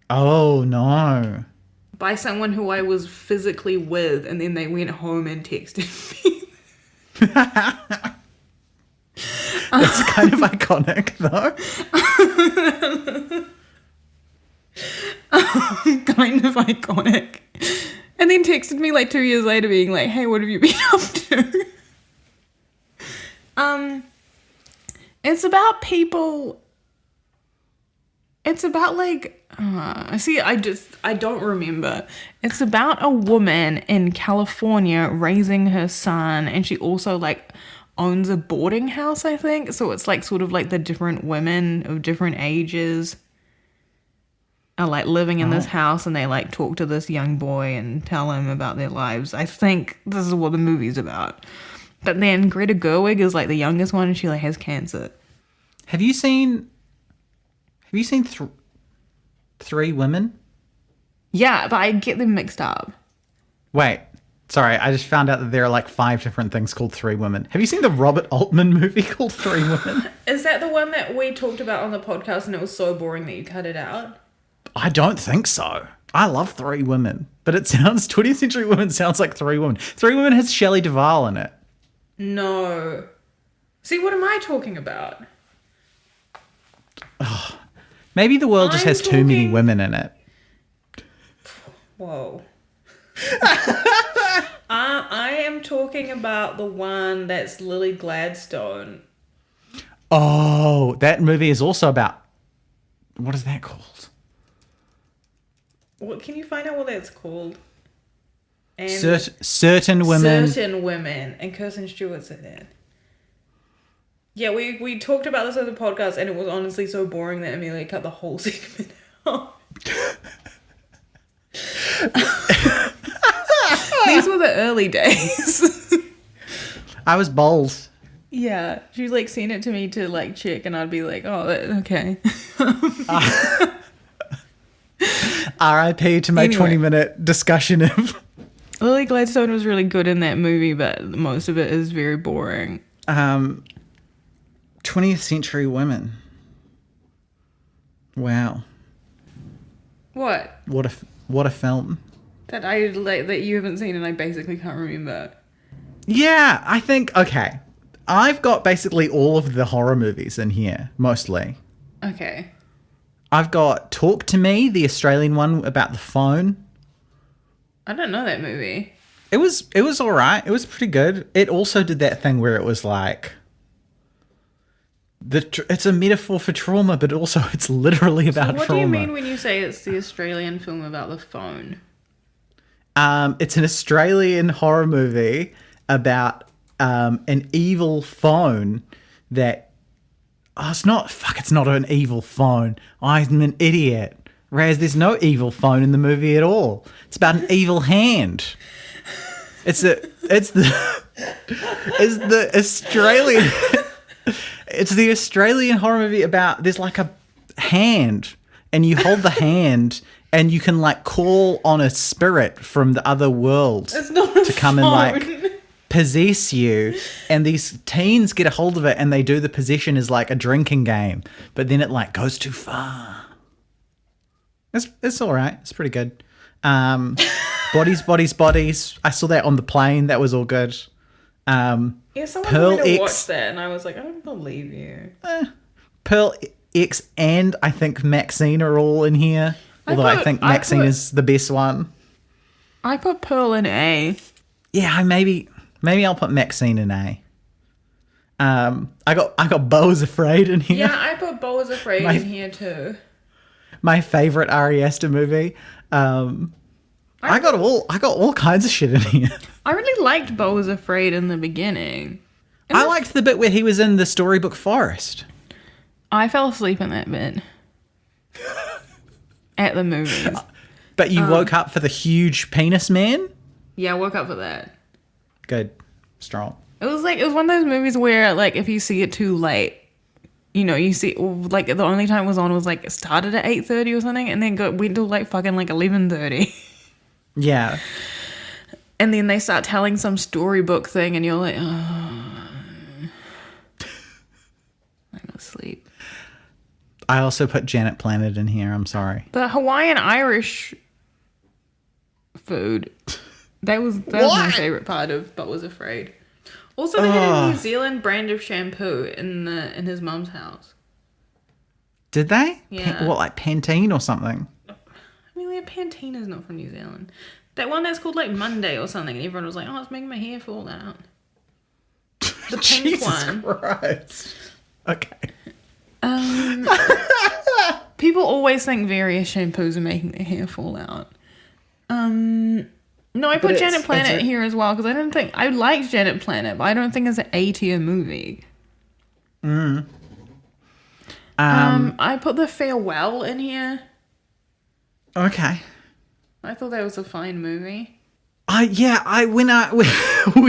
Oh, no. By someone who I was physically with, and then they went home and texted me. It's kind of iconic, though. Kind of iconic. And then texted me like 2 years later being like, hey, what have you been up to? It's about people. It's about like, I don't remember. It's about a woman in California raising her son, and she also like owns a boarding house, I think. So it's like sort of like the different women of different ages are like living in this house, and they like talk to this young boy and tell him about their lives. I think this is what the movie's about. But then Greta Gerwig is like the youngest one, and she like has cancer. Have you seen Three Women? Yeah, but I get them mixed up. Wait, sorry, I just found out that there are like 5 different things called Three Women. Have you seen the Robert Altman movie called Three Women? Is that the one that we talked about on the podcast and it was so boring that you cut it out? I don't think so. I love Three Women, but it sounds 20th Century Women sounds like Three Women. Three Women has Shelley Duvall in it. No. See, what am I talking about? Maybe the world just has too many women in it. Whoa. I am talking about the one that's Lily Gladstone. Oh, that movie is also about... What is that called? What, can you find out what that's called? And certain women. Certain women. And Kirsten Stewart's in it. Yeah, we talked about this on the podcast, and it was honestly so boring that Amelia cut the whole segment out. These were the early days. I was bold. Yeah, she like sent it to me to like check, and I'd be like, "Oh, okay." R.I.P. to my 20-minute discussion of... Lily Gladstone was really good in that movie, but most of it is very boring. 20th Century Women. Wow. What? What a film. That I like that you haven't seen and I basically can't remember. Yeah, I think, okay. I've got basically all of the horror movies in here, mostly. Okay. I've got Talk to Me, the Australian one about the phone. I don't know that movie. It was all right. It was pretty good. It also did that thing where it was like it's a metaphor for trauma, but also it's literally about trauma. What do you mean when you say it's the Australian film about the phone? It's an Australian horror movie about an evil phone that... Oh, it's not an evil phone. I'm an idiot. Raz, there's no evil phone in the movie at all. It's about an evil hand. It's the Australian... It's the Australian horror movie about... There's like a hand, and you hold the hand, and you can like call on a spirit from the other world to come and like possess you, and these teens get a hold of it and they do the possession as like a drinking game, but then it like goes too far. It's all right. It's pretty good. Bodies. I saw that on the plane. That was all good. Someone told me to watch that, and I was like, I don't believe you. Pearl X and I think Maxine are all in here. Although I think Maxine is the best one. I put Pearl in A. Yeah, maybe I'll put Maxine in A. I got Beau is Afraid in here. Yeah, I put Beau is Afraid in here too. My favorite Ari Aster movie. I got all kinds of shit in here. I really liked Beau is Afraid in the beginning. I liked the bit where he was in the storybook forest. I fell asleep in that bit. At the movies. But you woke up for the huge penis man? Yeah, I woke up for that. Good. Strong. It was one of those movies where, like, if you see it too late, you know, you see, like, the only time it was on was, like, it started at 8:30 or something, and then went till, like, fucking, like, 11:30. Yeah. And then they start telling some storybook thing, and you're like, oh, I'm asleep. I also put Janet Planet in here. I'm sorry. The Hawaiian Irish food. That was my favorite part of But Was Afraid. Also, they had a New Zealand brand of shampoo in his mum's house. Did they? Yeah. What, like Pantene or something? Amelia, Pantene is not from New Zealand. That one that's called like Monday or something, and everyone was like, "Oh, it's making my hair fall out." The pink Jesus one. Christ. Okay. People always think various shampoos are making their hair fall out. No, I put Janet Planet here as well because I liked Janet Planet, but I don't think it's an A-tier movie. I put The Farewell in here. Okay. I thought that was a fine movie. When we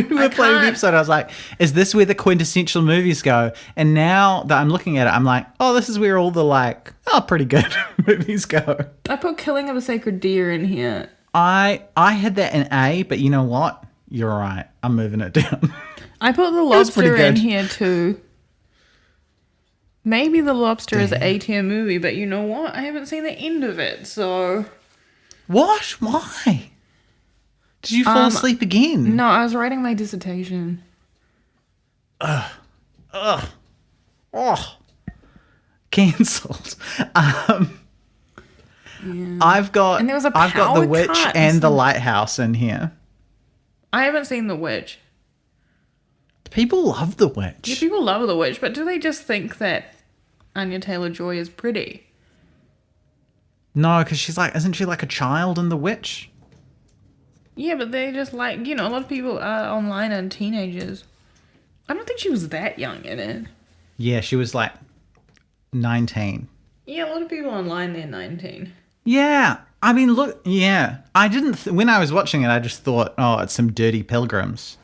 were playing the episode, I was like, is this where the quintessential movies go? And now that I'm looking at it, I'm like, oh, this is where all the, like, pretty good movies go. I put Killing of a Sacred Deer in here. I had that in A, but you know what? You're right. I'm moving it down. I put The Lobster in here too. Maybe The Lobster is an A-tier movie, but you know what? I haven't seen the end of it, so... What? Why? Did you fall asleep again? No, I was writing my dissertation. Cancelled. Yeah. I've got The Witch and The Lighthouse in here. I haven't seen The Witch. People love The Witch. Yeah, people love The Witch, but do they just think that Anya Taylor-Joy is pretty? No, because isn't she like a child in The Witch? Yeah, but they just like, a lot of people online are teenagers. I don't think she was that young in it. Yeah, she was like 19. Yeah, a lot of people online, they're 19. Yeah. I mean, look, yeah. I didn't, when I was watching it, I just thought, oh, it's some dirty pilgrims.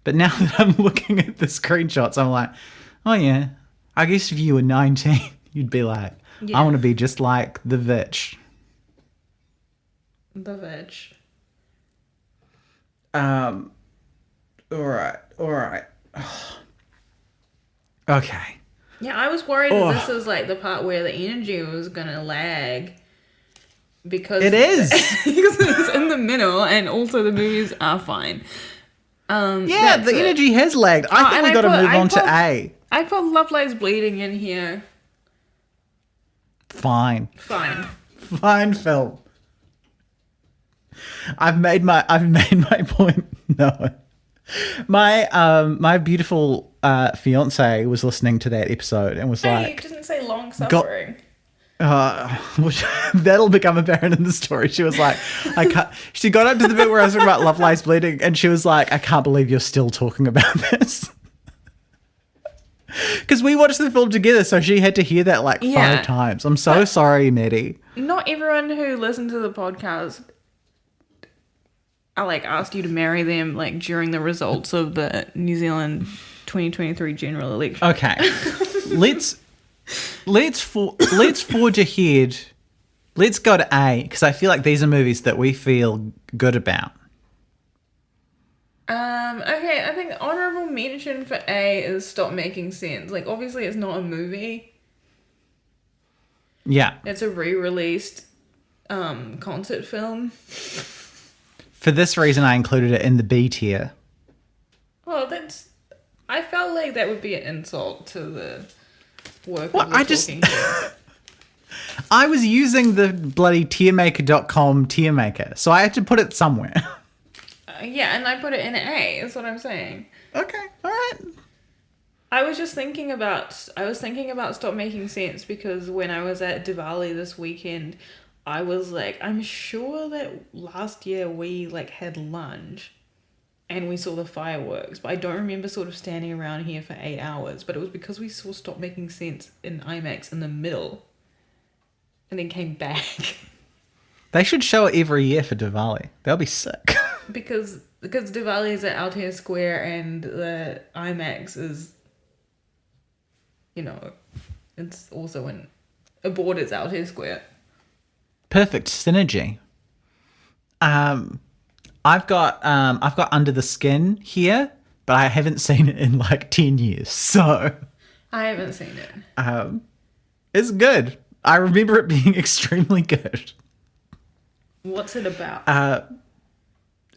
But now that I'm looking at the screenshots, I'm like, oh, yeah. I guess if you were 19, you'd be like, yeah. I want to be just like the bitch. The bitch. All right. Okay. Yeah, I was worried that this was like the part where the energy was gonna lag because it is because it's in the middle, and also the movies are fine. The energy has lagged. I think we got to move on to A. I put Love Lies Bleeding in here. Fine, film. I've made my point. No, my beautiful fiance was listening to that episode and was like, "You didn't say long suffering." That'll become apparent in the story. She was like, I can't. She got up to the bit where I was talking about Love Lies Bleeding, and she was like, I can't believe you're still talking about this. Because we watched the film together, so she had to hear that 5 times. I'm so sorry, Maddie. Not everyone who listened to the podcast I asked you to marry them during the results of the New Zealand 2023 general election. Okay. Let's forge ahead. Let's go to A, because I feel like these are movies that we feel good about. Okay, I think honorable mention for A is Stop Making Sense. Obviously it's not a movie. Yeah. It's a re-released concert film. For this reason, I included it in the B tier. Well, I felt like that would be an insult to the work well, I was using the bloody tiermaker.com tier maker, so I had to put it somewhere. Yeah, and I put it in A. That's what I'm saying. Okay, all right. I was thinking about Stop Making Sense because when I was at Diwali this weekend, I was like, I'm sure that last year we had lunch and we saw the fireworks, but I don't remember sort of standing around here for 8 hours, but it was because we saw Stop Making Sense in IMAX in the middle and then came back. They should show it every year for Diwali. They'll be sick. Because Because Diwali's at Altair Square and the IMAX is, it's also aboard its Altair Square. Perfect synergy. I've got Under the Skin here, but I haven't seen it in like 10 years, so I haven't seen it. It's good. I remember it being extremely good. What's it about?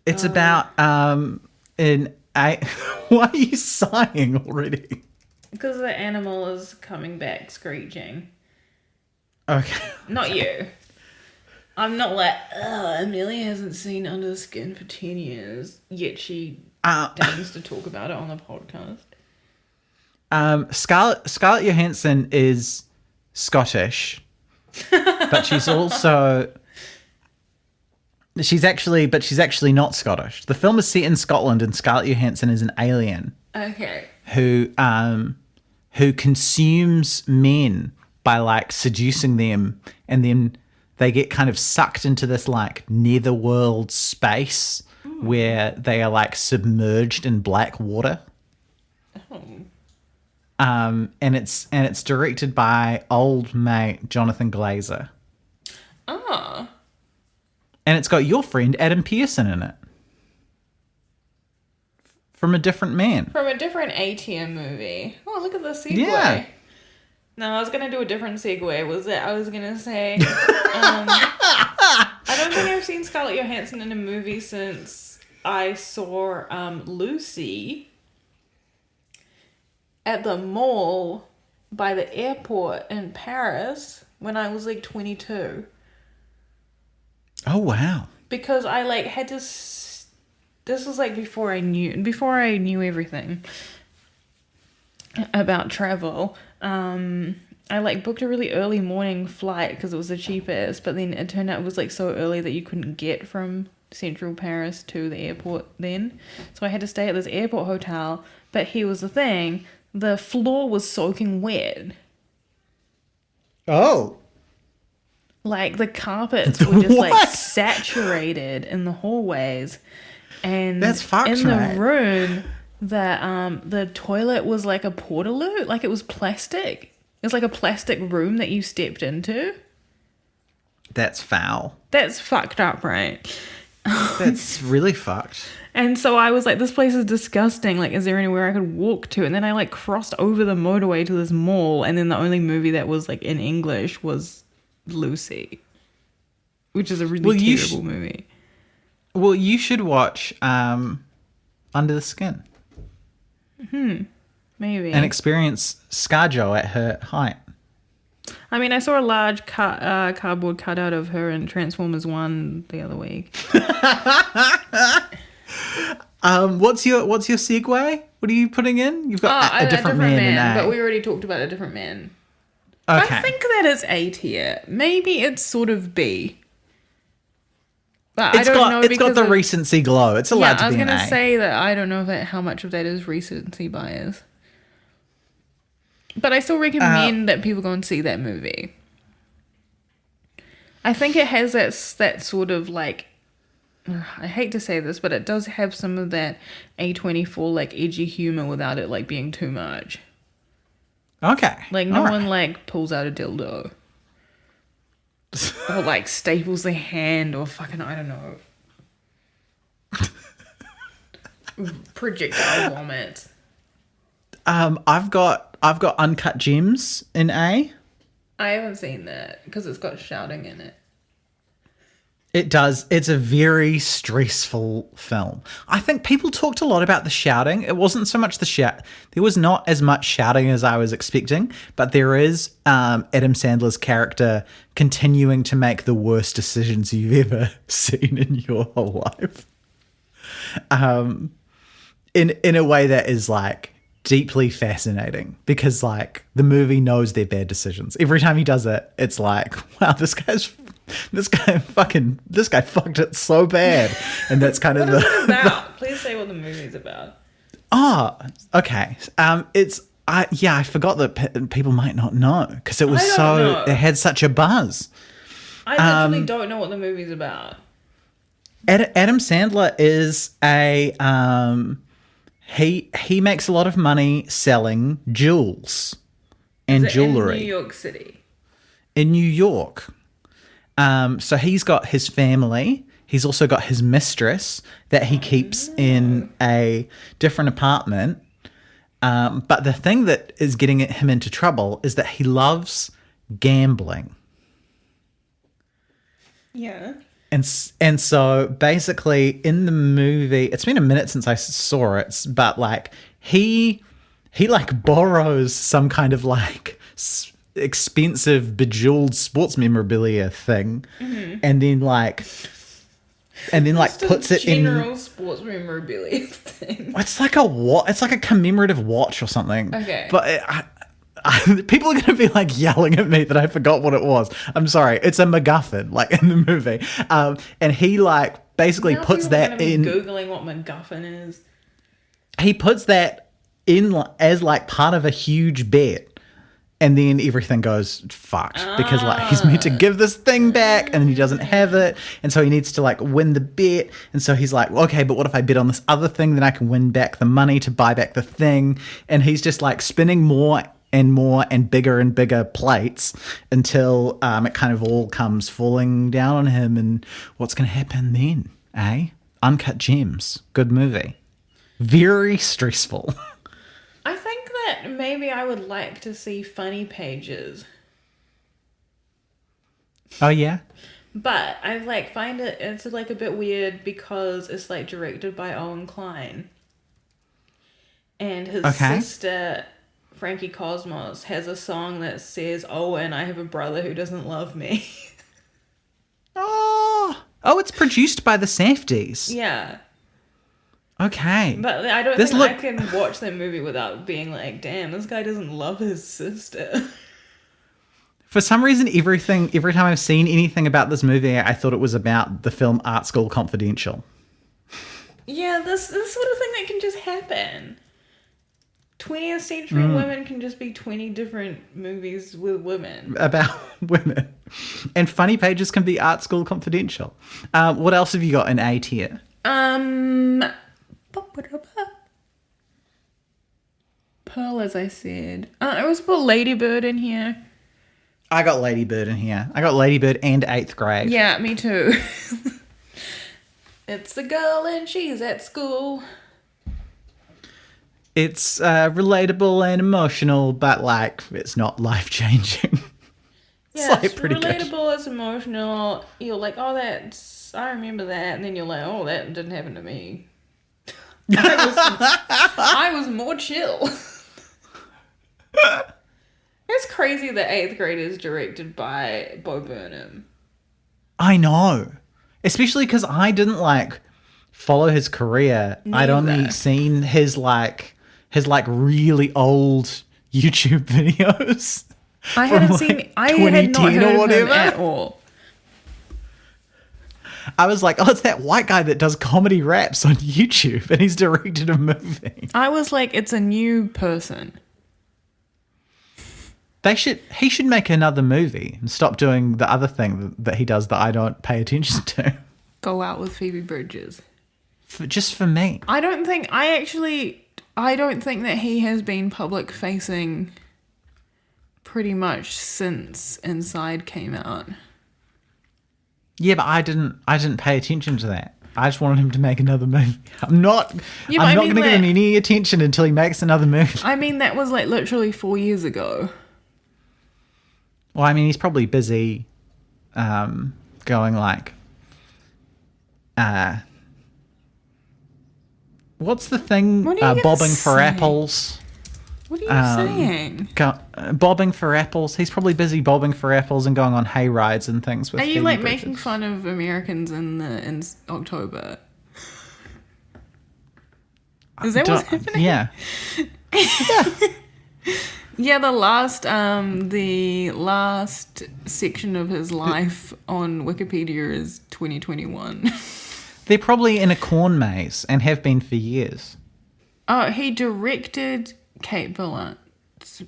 It's about why are you sighing already? Because the animal is coming back screeching. Okay. Not you. I'm not like, Amelia hasn't seen Under the Skin for 10 years, yet she deigns to talk about it on the podcast. Scarlett Johansson is Scottish, but she's also... She's actually not Scottish. The film is set in Scotland, and Scarlett Johansson is an alien. Okay. Who consumes men by like seducing them, and then they get kind of sucked into this like netherworld space where they are like submerged in black water. Oh. And it's directed by old mate Jonathan Glazer. Ah. And it's got your friend Adam Pearson in it. From A Different Man. From a different ATM movie. Oh, look at the segue. Yeah. No, I was going to do a different segue. I was going to say... I don't think I've seen Scarlett Johansson in a movie since I saw Lucy at the mall by the airport in Paris when I was like 22. Oh, wow. Because I like had to... This was like before I knew everything about travel. I like booked a really early morning flight because it was the cheapest, but then it turned out it was like so early that you couldn't get from central Paris to the airport then. So I had to stay at this airport hotel, but here was the thing, the floor was soaking wet. Oh. Like the carpets were just like saturated in the hallways. And that's fucked, in the mate. room, the toilet was like a portaloo, like it was plastic. It was like a plastic room that you stepped into. That's foul. That's fucked up, right? That's really fucked. And so I was like, this place is disgusting. Like, is there anywhere I could walk to? And then I like crossed over the motorway to this mall, and then the only movie that was like in English was Lucy, which is a really terrible movie. Well, you should watch Under the Skin. Maybe. And experience ScarJo at her height. I mean, I saw a large cardboard cutout of her in Transformers 1 the other week. What's your segue? What are you putting in? You've got a different man in A. But we already talked about A Different Man. Okay. I think that is A tier. Maybe it's sort of B. But I don't know it's got the recency glow. It's allowed to be an A. I was going to say that I don't know how much of that is recency bias. But I still recommend that people go and see that movie. I think it has that sort of like... I hate to say this, but it does have some of that A24 like edgy humor without it like being too much. Okay. Like no one like pulls out a dildo. Or like staples their hand or fucking, I don't know. Projectile vomit. I've got Uncut Gems in A. I haven't seen that because it's got shouting in it. It does. It's a very stressful film. I think people talked a lot about the shouting. It wasn't so much the shout. There was not as much shouting as I was expecting, but there is Adam Sandler's character continuing to make the worst decisions you've ever seen in your whole life. In a way that is like deeply fascinating because like the movie knows their bad decisions. Every time he does it, it's like, wow, this guy fucked it so bad. And that's kind of what is it about? Please say what the movie's about. Oh, okay. I forgot that people might not know because it was it had such a buzz. I literally don't know what the movie's about. Adam Sandler is a he makes a lot of money selling jewels and jewelry in New York City. In New York. So he's got his family. He's also got his mistress that he keeps in a different apartment. But the thing that is getting him into trouble is that he loves gambling. Yeah. And so basically in the movie, it's been a minute since I saw it, but like he like borrows some kind of like expensive bejeweled sports memorabilia thing, and then puts it in general sports memorabilia thing. It's like a commemorative watch or something. Okay, but people are going to be like yelling at me that I forgot what it was. I'm sorry. It's a MacGuffin, like in the movie. And he like basically puts that in. Googling what MacGuffin is. He puts that in as like part of a huge bet. And then everything goes fucked because like he's meant to give this thing back and then he doesn't have it. And so he needs to like win the bet. And so he's like, okay, but what if I bet on this other thing? Then I can win back the money to buy back the thing. And he's just like spinning more and bigger plates until it kind of all comes falling down on him. And what's going to happen then, eh? Uncut Gems. Good movie. Very stressful. I think that maybe I would like to see Funny Pages. Oh, yeah? But I like find it's like a bit weird because it's like directed by Owen Klein. And his sister, Frankie Cosmos, has a song that says, "Oh, and I have a brother who doesn't love me." Oh, it's produced by the Safdies. Yeah. Okay. But I don't think I can watch that movie without being like, damn, this guy doesn't love his sister. For some reason, every time I've seen anything about this movie, I thought it was about the film Art School Confidential. Yeah, this sort of thing that can just happen. 20th century women can just be 20 different movies with women. About women. And Funny Pages can be Art School Confidential. What else have you got in A tier? Pearl, as I said. I was put Lady Bird in here. I got Lady Bird in here. I got Lady Bird and 8th grade. Yeah, me too. It's the girl and she's at school. It's relatable and emotional, but like it's not life-changing. Yeah, it's like pretty relatable, good. It's emotional. You're like, oh, I remember that. And then you're like, oh, that didn't happen to me. I was more chill. It's crazy that 8th grade is directed by Beau Burnham. I know. Especially because I didn't like follow his career. Neither. I'd only seen his really old YouTube videos. I had not heard of him at all. I was like, oh, it's that white guy that does comedy raps on YouTube and he's directed a movie. I was like, it's a new person. He should make another movie and stop doing the other thing that he does that I don't pay attention to. Go out with Phoebe Bridgers. Just for me. I don't think that he has been public facing pretty much since Inside came out. Yeah, but I didn't pay attention to that. I just wanted him to make another movie. I'm not going to give him any attention until he makes another movie. I mean, that was like literally 4 years ago. Well, I mean, he's probably busy going like... what's the thing? Bobbing for apples. What are you saying? Bobbing for apples. He's probably busy bobbing for apples and going on hay rides and things with. Are you like making fun of Americans in October? Is that what's happening? Yeah. Yeah, the last section of his life on Wikipedia is 2021. They're probably in a corn maze and have been for years. Oh, he directed Kate Blanchett's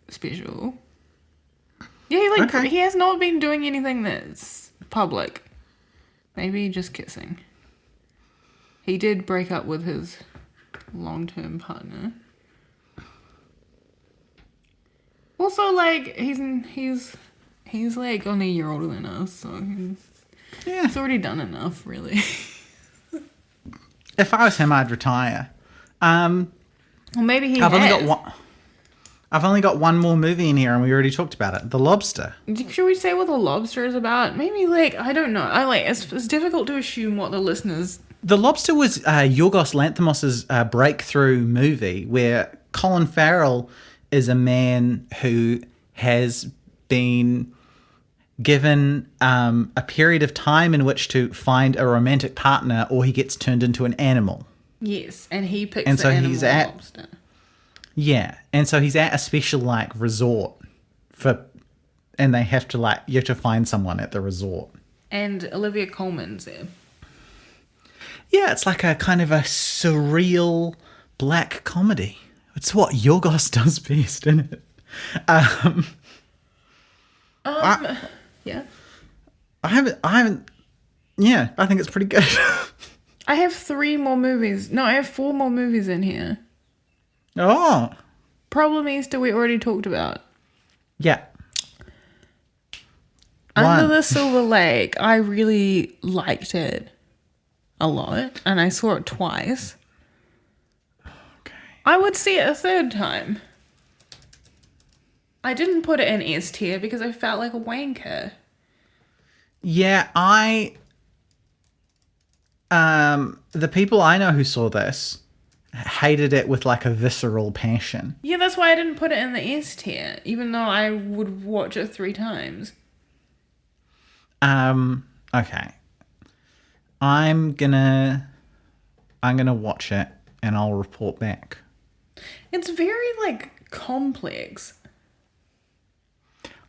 special. Yeah, he has not been doing anything that's public. Maybe just kissing. He did break up with his long-term partner. Also, like, he's like only a year older than us, so he's already done enough, really. If I was him, I'd retire. Well, maybe he has. I've only got one more movie in here, and we already talked about it. The Lobster. Should we say what The Lobster is about? Maybe, like, I don't know. It's difficult to assume what the listeners... The Lobster was Yorgos Lanthimos' breakthrough movie, where Colin Farrell is a man who has been given a period of time in which to find a romantic partner, or he gets turned into an animal. Yes, and he picks the animal lobster. Yeah, and so he's at a special, like, resort and they have to, like, you have to find someone at the resort. And Olivia Colman's there. Yeah, it's like a kind of a surreal black comedy. It's what Yorgos does best, isn't it? Yeah. I haven't. Yeah, I think it's pretty good. I have 3 more movies. No, I have 4 more movies in here. Oh. Problem Easter we already talked about. Yeah. Under the Silver Lake, I really liked it a lot, and I saw it twice. Okay. I would see it a 3rd time. I didn't put it in S tier because I felt like a wanker. Yeah, the people I know who saw this hated it with, like, a visceral passion. Yeah, that's why I didn't put it in the S tier, even though I would watch it 3 times. Okay. I'm gonna watch it and I'll report back. It's very, like, complex.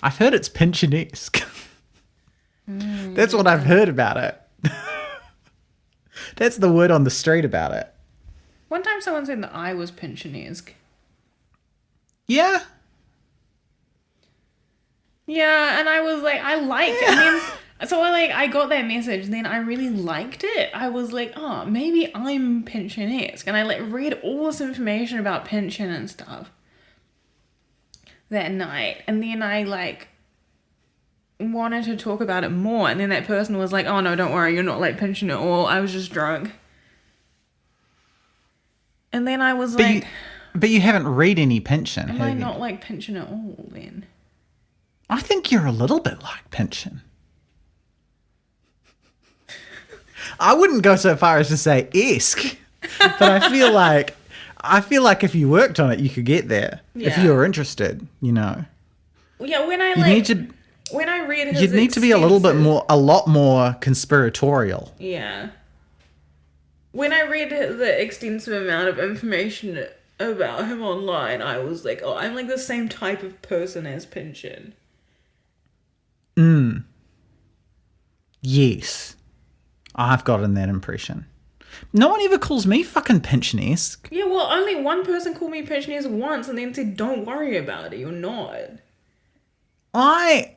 I've heard it's Pynchonesque. That's what I've heard about it. That's the word on the street about it. One time someone said that I was Pynchonesque. Yeah. Yeah, and I was like, I liked it. I mean, so I got that message, and then I really liked it. I was like, oh, maybe I'm Pynchonesque. And I, like, read all this information about Pynchon and stuff that night. And then I, like, wanted to talk about it more. And then that person was like, oh, no, don't worry, you're not like Pynchon at all. I was just drunk. And then I was but you haven't read any Pynchon, am have I you? not like Pynchon at all then? I think you're a little bit like Pynchon. I wouldn't go so far as to say esque, but I feel like if you worked on it, you could get there. Yeah. If you were interested, you know. Yeah, when I when I read his you'd need to be a lot more conspiratorial. Yeah. When I read the extensive amount of information about him online, I was like, oh, I'm like the same type of person as Pynchon. Yes. I've gotten that impression. No one ever calls me fucking Pynchonesque. Yeah, well, only one person called me Pynchonesque once and then said, don't worry about it, you're not. I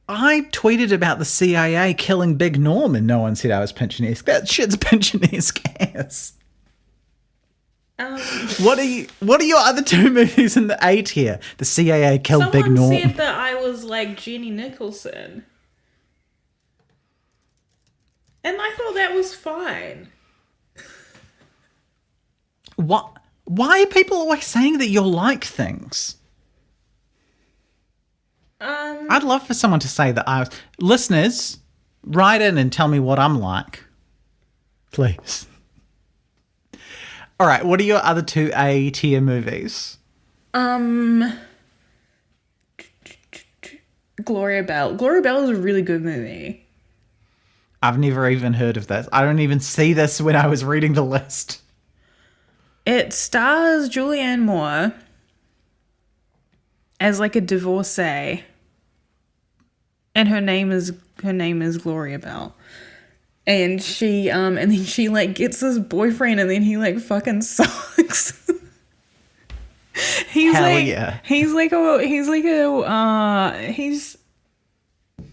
tweeted about the CIA killing Big Norm and no one said I was Pynchonesque. That shit's Pynchonesque ass. What are your other 2 movies in the A tier? The CIA killed Big Norm. Someone said that I was like Jenny Nicholson. And I thought that was fine. What? Why are people always saying that you're like things? I'd love for someone to say that I was... Listeners, write in and tell me what I'm like. Please. All right, what are your other 2 A tier movies? Gloria Bell. Gloria Bell is a really good movie. I've never even heard of this. I don't even see this when I was reading the list. It stars Julianne Moore as like a divorcee. And her name is Gloria Bell. And she and then she like gets this boyfriend and then he like fucking sucks. He's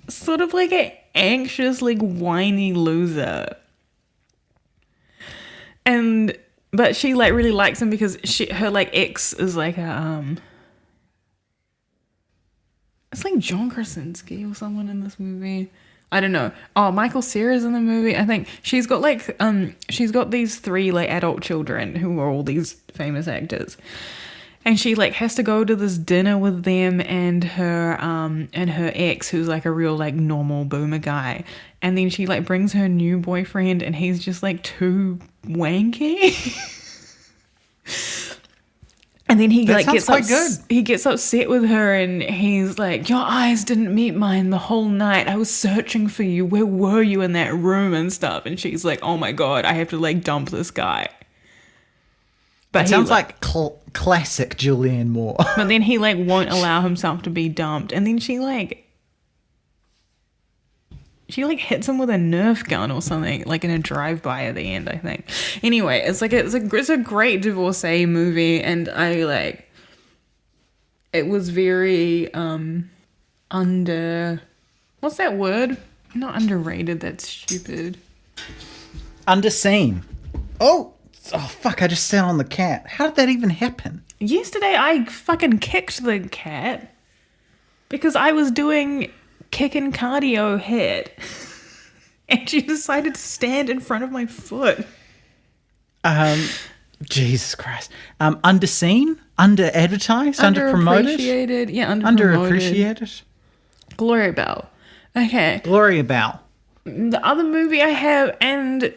sort of like an anxious, like whiny loser. But she like really likes him because her like ex is like a it's like John Krasinski or someone in this movie. I don't know. Oh, Michael Cera's in the movie. I think she's got these 3 like adult children who are all these famous actors. And she like has to go to this dinner with them and her ex, who's like a real like normal boomer guy. And then she like brings her new boyfriend and he's just like too wanky. And then he like he gets upset with her and he's like, your eyes didn't meet mine the whole night. I was searching for you. Where were you in that room and stuff? And she's like, oh my God, I have to like dump this guy. But it sounds like classic Julianne Moore. But then he like won't allow himself to be dumped. And then she hits him with a Nerf gun or something, like in a drive-by at the end, I think. Anyway, it's a great divorcee movie, and it was very what's that word? Not underrated. That's stupid. Underseen. Oh fuck! I just sat on the cat. How did that even happen? Yesterday, I fucking kicked the cat because I was doing kicking cardio hit and she decided to stand in front of my foot. Jesus Christ. Underseen, under advertised, under promoted, underappreciated. Gloria Bell. Okay. Gloria Bell. The other movie I have, and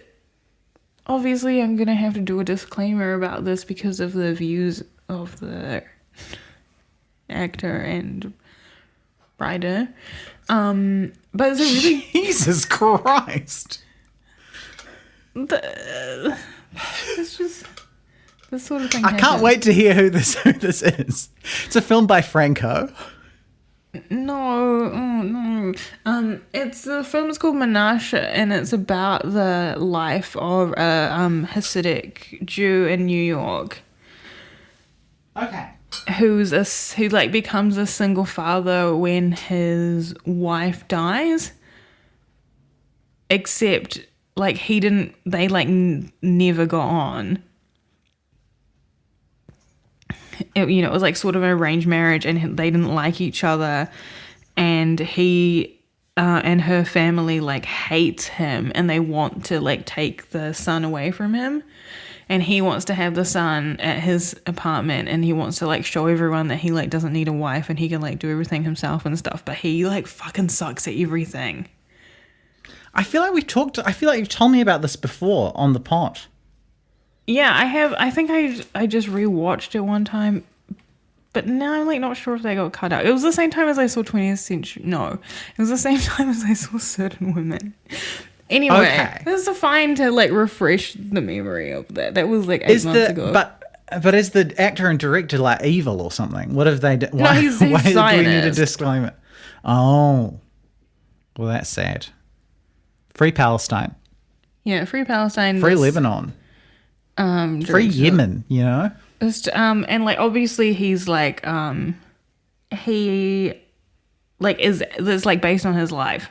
obviously I'm gonna have to do a disclaimer about this because of the views of the actor and writer. But it's a really Jesus Christ. It's just this sort of thing. I can't wait to hear who this is. It's a film by Franco. No, the film is called Menashe, and it's about the life of a Hasidic Jew in New York. Okay. Who becomes a single father when his wife dies. Except they never got on. It was like sort of an arranged marriage, and they didn't like each other, and he and her family like hates him, and they want to like take the son away from him, and he wants to have the son at his apartment, and he wants to like show everyone that he like doesn't need a wife and he can like do everything himself and stuff, but he like fucking sucks at everything. I feel like you've told me about this before on the pod. Yeah, I have. I think I just rewatched it one time, but now I'm like not sure if they got cut out. It was the same time as I saw 20th Century. No, it was the same time as I saw Certain Women. Anyway, okay. This is fine to like refresh the memory of that. That was like 8 months ago. But is the actor and director like evil or something? What have they done? No, he's why do Zionist. we need a disclaimer? Oh, well, that's sad. Free Palestine. Yeah, Free Palestine. Free Lebanon. Free Yemen, you know? And like obviously he's like he like is this like based on his life.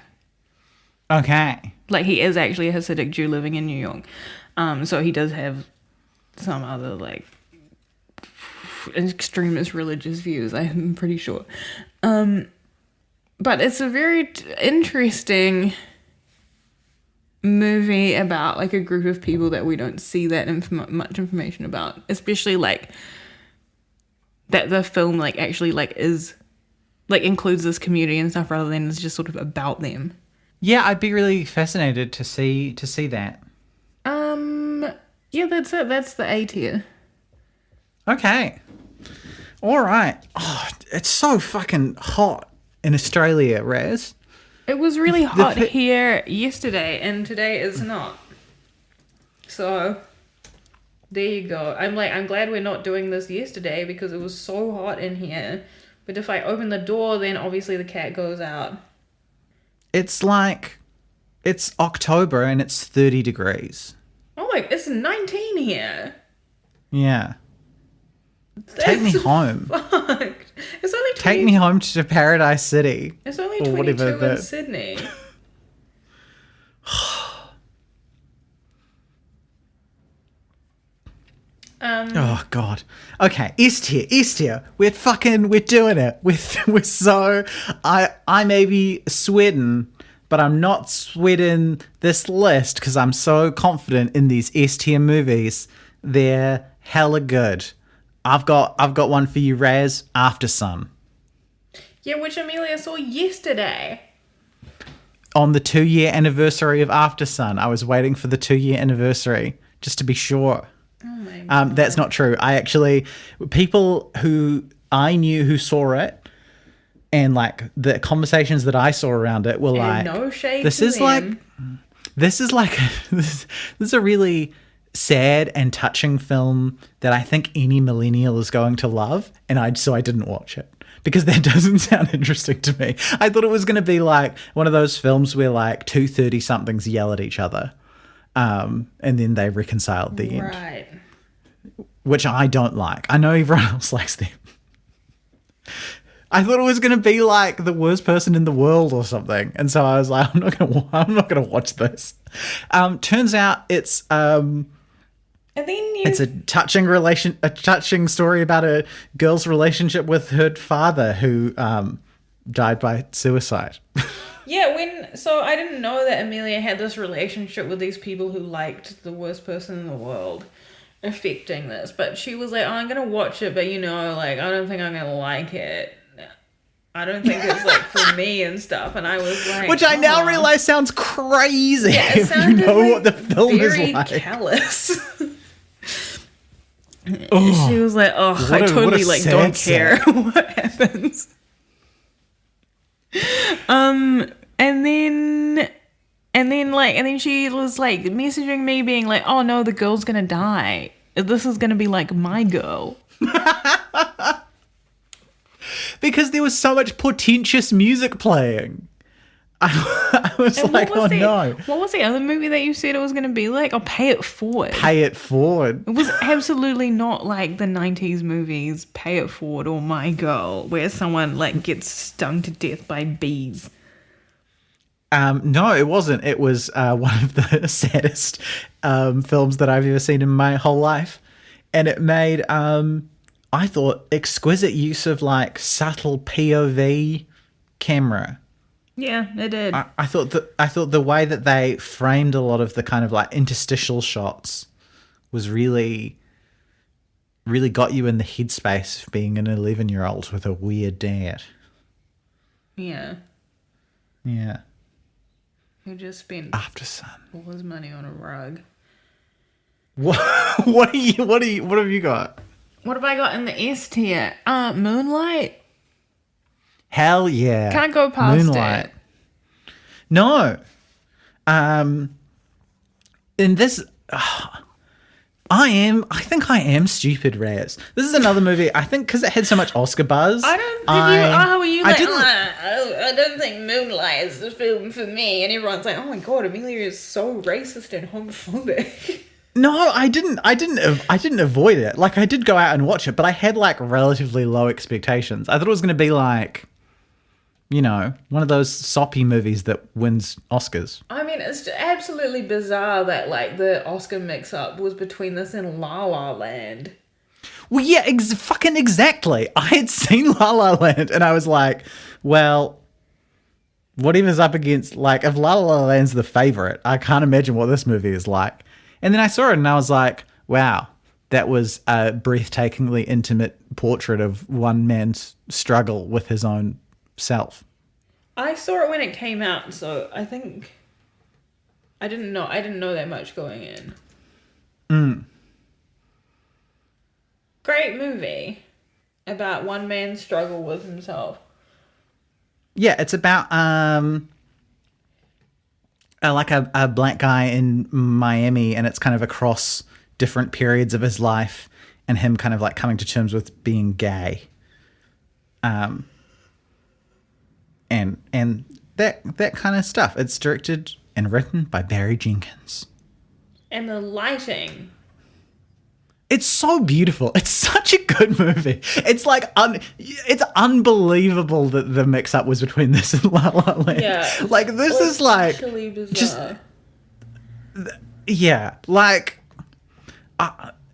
Okay. Like he is actually a Hasidic Jew living in New York. So he does have some other like extremist religious views, I'm pretty sure. But it's a very interesting movie about like a group of people that we don't see that much information about, especially like that the film like actually like is like includes this community and stuff rather than it's just sort of about them. Yeah, I'd be really fascinated to see that. Yeah, that's it. That's the A tier. Okay. All right. Oh, it's so fucking hot in Australia, Raz. It was really hot here yesterday, and today is not. So, there you go. I'm glad we're not doing this yesterday because it was so hot in here. But if I open the door, then obviously the cat goes out. It's like, it's October and it's 30 degrees. Oh my, it's 19 here. Yeah. Take me home. Fucked. It's only 20. Take me home to Paradise City. It's only 22 in Sydney. Oh God. Okay, S tier. We're doing it. We're so. I may be sweating, but I'm not sweating this list because I'm so confident in these S tier movies. They're hella good. I've got one for you, Raz. Aftersun. Yeah, which Amelia saw yesterday. On the 2-year anniversary of Aftersun. I was waiting for the 2-year anniversary just to be sure. Oh my God. That's not true. People who I knew who saw it, and like the conversations that I saw around it were And like, no shade this to is them. this is a really sad and touching film that I think any millennial is going to love, and so I didn't watch it because that doesn't sound interesting to me. I thought it was going to be like one of those films where like two 30-somethings yell at each other, and then they reconcile at the end. Right. Which I don't like. I know everyone else likes them. I thought it was going to be like the worst person in the world or something, and so I was like, I'm not going to watch this. Turns out it's it's a touching story about a girl's relationship with her father who died by suicide. Yeah, so I didn't know that Amelia had this relationship with these people who liked the worst person in the world affecting this, but she was like, oh, I'm gonna watch it, but like, I don't think I'm gonna like it. I don't think it's like for me and stuff. And I was like, which I now realize sounds crazy. Yeah, it if you know like what the film is like. Callous. She was like, I totally like don't care what happens. And then she was like messaging me being like, oh no, the girl's gonna die. This is gonna be like my girl. Because there was so much portentous music playing. I was like, oh no. What was the other movie that you said it was going to be like? Oh, Pay It Forward. Pay It Forward. It was absolutely not like the 90s movies Pay It Forward or My Girl, where someone like gets stung to death by bees. No, it wasn't. It was one of the saddest films that I've ever seen in my whole life. And it made, I thought, exquisite use of like subtle POV camera. Yeah, it did. I thought the way that they framed a lot of the kind of like interstitial shots was really, really got you in the headspace of being an 11-year-old with a weird dad. Yeah. Yeah. Who just spent Aftersun. all his money on a rug. What have you got? What have I got in the S tier? Moonlight. Hell yeah. Can't go past Moonlight. it. No. In this, I think I am stupid, Raz. This is another movie, I think, because it had so much Oscar buzz. I don't think Moonlight is the film for me. And everyone's like, oh my God, Amelia is so racist and homophobic. No, I didn't avoid it. Like, I did go out and watch it, but I had like relatively low expectations. I thought it was going to be like, one of those soppy movies that wins Oscars. I mean, it's absolutely bizarre that like the Oscar mix-up was between this and La La Land. Well, yeah, fucking exactly. I had seen La La Land and I was like, well, whatever's up against, like, if La La Land's the favorite, I can't imagine what this movie is like. And then I saw it and I was like, wow, that was a breathtakingly intimate portrait of one man's struggle with his own self. I saw it when it came out, so I think I didn't know that much going in. Great movie about one man's struggle with himself. Yeah, it's about like a black guy in Miami, and it's kind of across different periods of his life and him kind of like coming to terms with being gay. And that kind of stuff. It's directed and written by Barry Jenkins. And the lighting. It's so beautiful. It's such a good movie. It's like it's unbelievable that the mix-up was between this and La La Land. Yeah, like this is like bizarre. just yeah, like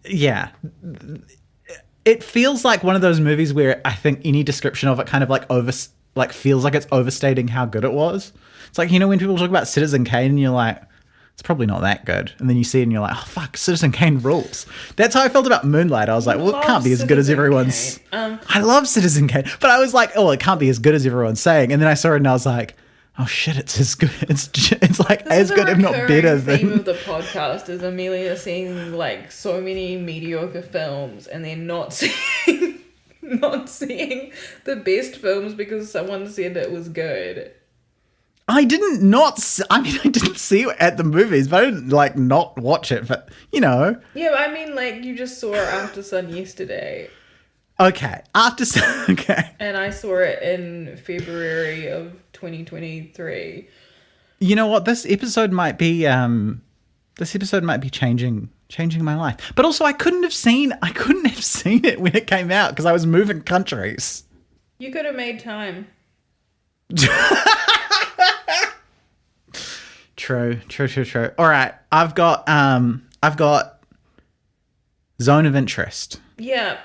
yeah. It feels like one of those movies where I think any description of it kind of like feels like it's overstating how good it was. It's like, when people talk about Citizen Kane and you're like, it's probably not that good. And then you see it and you're like, oh, fuck, Citizen Kane rules. That's how I felt about Moonlight. I was like, well, it can't be as good as everyone's... I love Citizen Kane. But I was like, oh, it can't be as good as everyone's saying. And then I saw it and I was like, oh, shit, it's as good. It's like as good, if not better than... The theme of the podcast is Amelia seeing, like, so many mediocre films and then not seeing the best films because someone said it was good. I didn't see it at the movies, but I didn't, not watch it, but, Yeah, but I mean, you just saw Aftersun yesterday. Okay, Aftersun, okay. And I saw it in February of 2023. You know what? This episode might be changing my life. But also, I couldn't have seen it when it came out because I was moving countries. You could have made time. True. All right, I've got Zone of Interest. Yeah.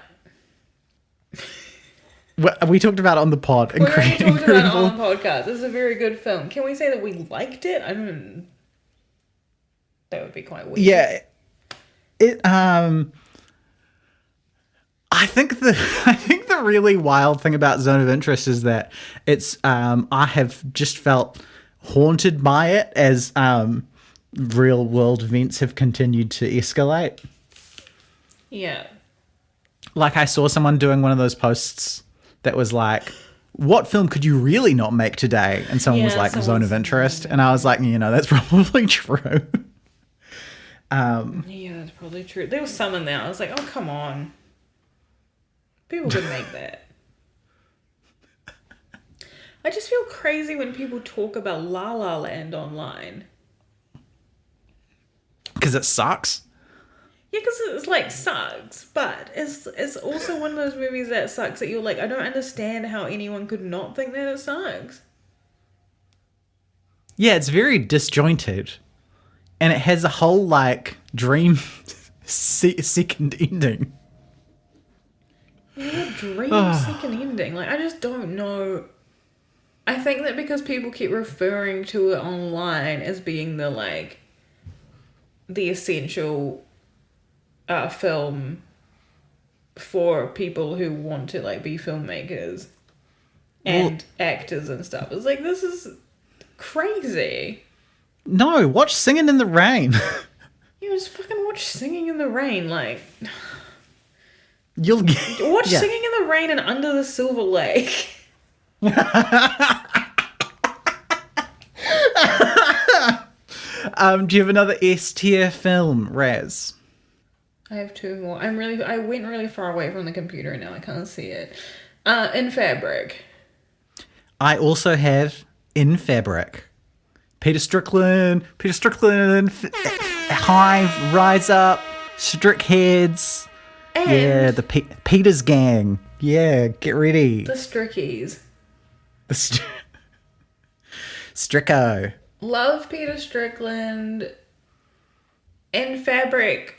We talked about it on the pod. We already talked about it on the podcast. This is a very good film. Can we say that we liked it? I don't... That would be quite weird. Yeah. I think the really wild thing about Zone of Interest is that it's I have just felt haunted by it as real world events have continued to escalate. Yeah. Like I saw someone doing one of those posts that was like, what film could you really not make today? And someone was like, Zone of Interest. And I was like, that's probably true. Yeah, that's probably true. There was some in there. I was like, oh, come on. People could make that. I just feel crazy when people talk about La La Land online. Because it sucks? Yeah, because it's sucks, but it's also one of those movies that sucks that you're like, I don't understand how anyone could not think that it sucks. Yeah, it's very disjointed. And it has a whole, dream second ending. Yeah, dream second ending. I just don't know. I think that because people keep referring to it online as being the essential film for people who want to be filmmakers and actors and stuff. It's like, this is crazy. No, watch Singing in the Rain. You just fucking watch Singing in the Rain, You'll get... Watch Singing in the Rain and Under the Silver Lake. Do you have another S tier film, Raz? I have two more. I went really far away from the computer and now I can't see it. In Fabric. I also have In Fabric. Peter Strickland, Hive, Rise Up, Strickheads. And the Peter's Gang. Yeah, get ready. The Strickies. Stricko. Love Peter Strickland. In Fabric.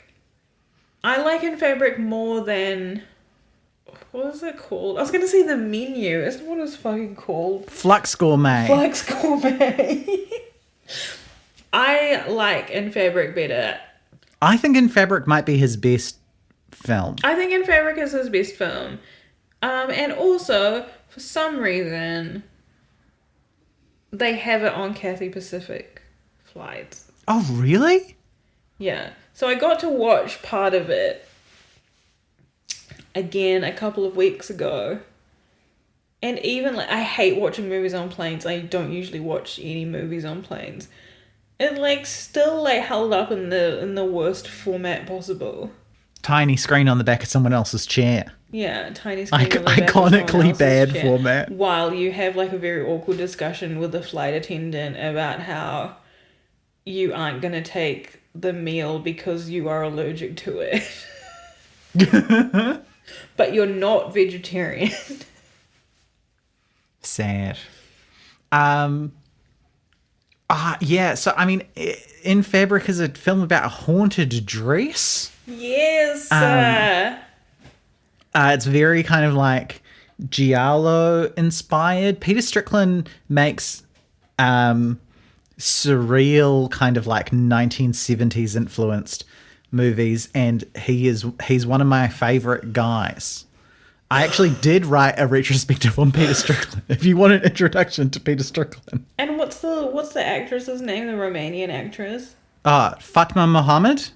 I like In Fabric more than... What is it called? I was going to say The Menu. Isn't what it's fucking called? Flux Gourmet. I like In Fabric better. I think In Fabric might be his best film. I think In Fabric is his best film. And also, for some reason, they have it on Cathay Pacific flights. Oh, really? Yeah. So I got to watch part of it again a couple of weeks ago. And even I hate watching movies on planes. I don't usually watch any movies on planes. It still held up in the worst format possible. Tiny screen on the back of someone else's chair. Yeah, tiny screen on the back iconically of bad chair. Format. While you have a very awkward discussion with the flight attendant about how you aren't going to take the meal because you are allergic to it. But you're not vegetarian. Sad. Yeah. So, I mean, In Fabric is a film about a haunted dress. Yes. It's very kind of like Giallo inspired. Peter Strickland makes surreal kind of like 1970s influenced movies, and he's one of my favorite guys. I actually did write a retrospective on Peter Strickland. If you want an introduction to Peter Strickland. And what's the actress's name? The Romanian actress? Fatma Mohammed,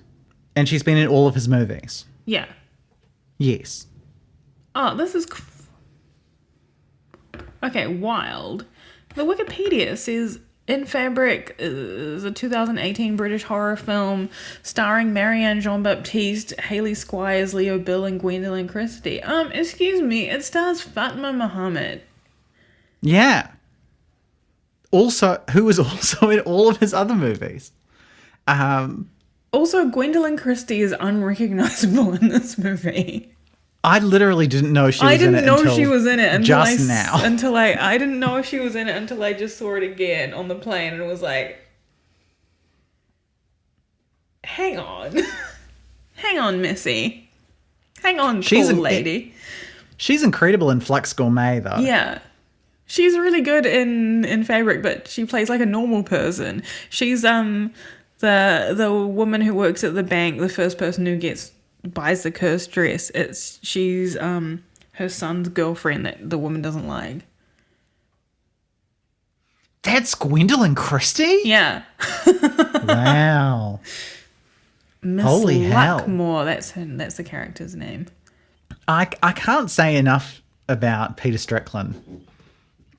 and she's been in all of his movies. Yeah. Yes. Oh, this is... Okay, wild. The Wikipedia says In Fabric is a 2018 British horror film starring Marianne Jean-Baptiste, Hayley Squires, Leo Bill, and Gwendolyn Christie. Excuse me, it stars Fatma Mohammed. Yeah. Also, who was also in all of his other movies. Also, Gwendolyn Christie is unrecognizable in this movie. I literally didn't know she was in it. I didn't know she was in it until I didn't know she was in it until I just saw it again on the plane and was like, hang on. Hang on, Missy. Hang on, cool lady. She's incredible in Flux Gourmet, though. Yeah. She's really good in Fabric, but she plays like a normal person. She's the woman who works at the bank, the first person who buys the cursed dress. She's her son's girlfriend that the woman doesn't like. That's Gwendolyn Christie? Yeah. Wow. Miss Holy hell. Luckmore, that's the character's name. I can't say enough about Peter Strickland.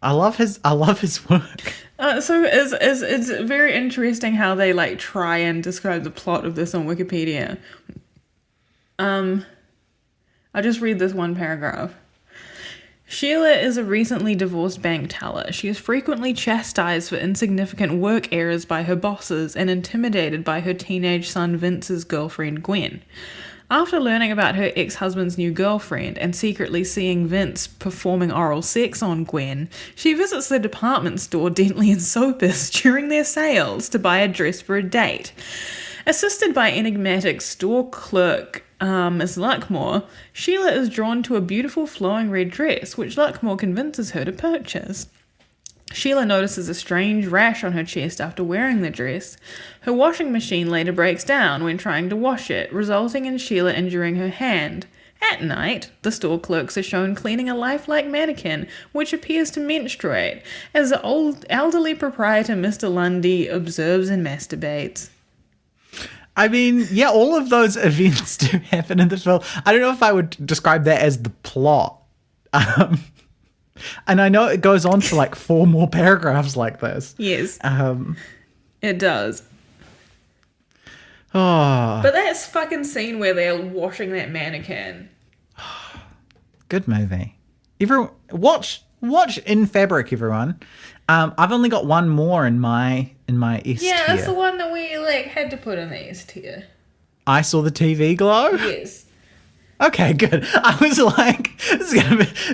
I love his work. So it's very interesting how they like try and describe the plot of this on Wikipedia. I'll just read this one paragraph. Sheila is a recently divorced bank teller. She is frequently chastised for insignificant work errors by her bosses and intimidated by her teenage son Vince's girlfriend Gwen. After learning about her ex-husband's new girlfriend and secretly seeing Vince performing oral sex on Gwen, she visits the department store Dentley and Soapus during their sales to buy a dress for a date. Assisted by enigmatic store clerk Miss Luckmore, Sheila is drawn to a beautiful flowing red dress, which Luckmore convinces her to purchase. Sheila notices a strange rash on her chest after wearing the dress. Her washing machine later breaks down when trying to wash it, resulting in Sheila injuring her hand. At night, the store clerks are shown cleaning a lifelike mannequin, which appears to menstruate, as the old elderly proprietor Mr. Lundy observes and masturbates. I mean, yeah, all of those events do happen in this film. I don't know if I would describe that as the plot. And I know it goes on for like 4 more paragraphs like this. Yes. It does. Oh. But that fucking scene where they're washing that mannequin. Good movie. Everyone, watch In Fabric, everyone. I've only got one more in my S tier. Yeah, that's the one that we like had to put in the S tier. I Saw the TV Glow? Yes. Okay, good. I was like, this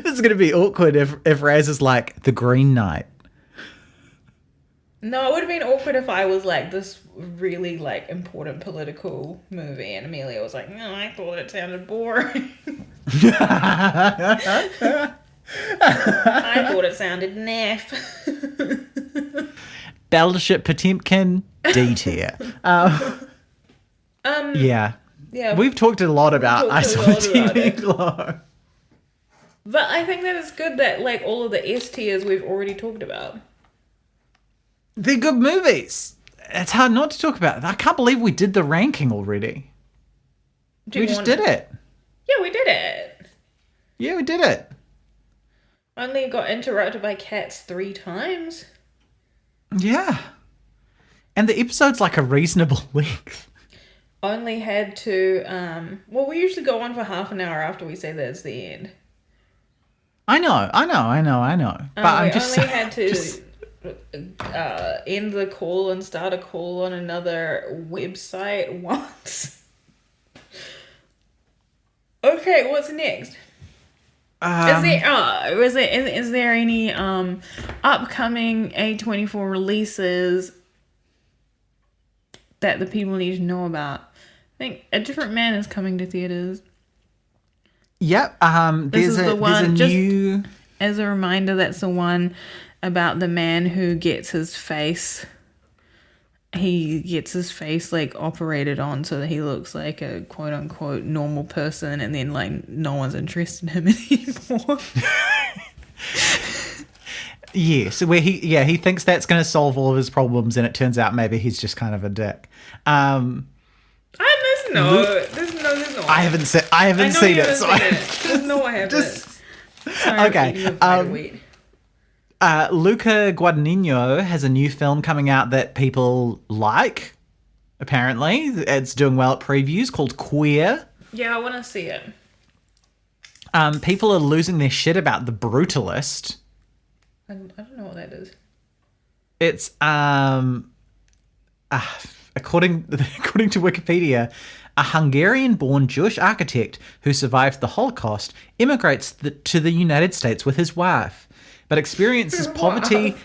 is gonna be awkward if Raz is like The Green Knight. No, it would have been awkward if I was like this really like important political movie and Amelia was like, no, I thought it sounded boring. I thought it sounded naff. Battleship Potemkin, D tier. Yeah. Yeah. We've talked a lot about I Saw the TV Glow. But I think that it's good that like all of the S tiers we've already talked about. They're good movies. It's hard not to talk about. I can't believe we did the ranking already. We just did it. Yeah, we did it. Yeah, we did it. Only got interrupted by cats 3 times. Yeah. And the episode's like a reasonable length. Only had to, well, we usually go on for half an hour after we say that it's the end. I know. But I'm just only had to end the call and start a call on another website once. Okay, what's next? Is there any upcoming A24 releases that the people need to know about. I think A Different Man is coming to theaters. Yep. There's a new... As a reminder, that's the one about the man who gets his face... He gets his face, like, operated on so that he looks like a quote-unquote normal person, and then, like, no one's interested in him anymore. Yes, where he thinks that's going to solve all of his problems, and it turns out maybe he's just kind of a dick. There's no. I haven't seen it. There's no, I haven't. Sorry, okay. Luca Guadagnino has a new film coming out that people like. Apparently, it's doing well at previews, called Queer. Yeah, I want to see it. People are losing their shit about The Brutalist. I don't know what that is. It's according to Wikipedia, a Hungarian-born Jewish architect who survived the Holocaust immigrates to the United States with his wife, but experiences poverty.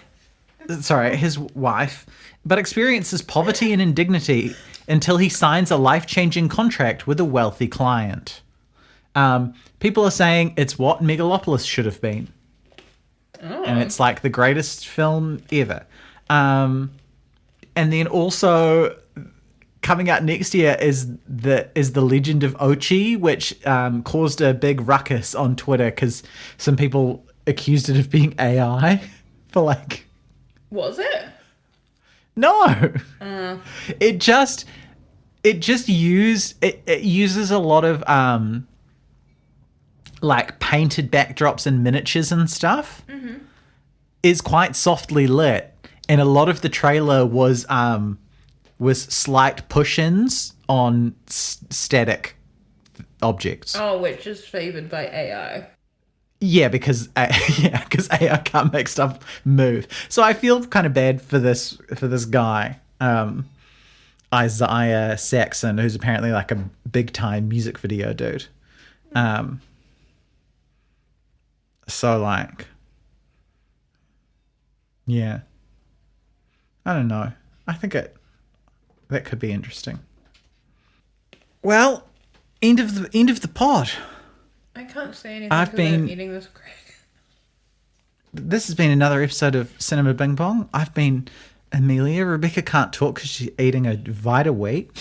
His wife, but experiences poverty and indignity until he signs a life-changing contract with a wealthy client. People are saying it's what Megalopolis should have been. Oh. And it's like the greatest film ever. And then also coming out next year is the Legend of Ochi, which caused a big ruckus on Twitter because some people accused it of being AI for like... Was it? No. It uses a lot of like painted backdrops and miniatures and stuff. Mm-hmm. Is quite softly lit, and a lot of the trailer was slight push-ins on static objects. Oh, which is favored by AI. Yeah, because AI can't make stuff move. So I feel kind of bad for this guy, Isaiah Saxon, who's apparently like a big time music video dude. So like, yeah, I don't know. I think that could be interesting. Well, end of the pod. I can't say anything because I'm eating this crack. This has been another episode of Cinema Bing Bong. I've been Amelia. Rebecca can't talk because she's eating a Vita Wheat.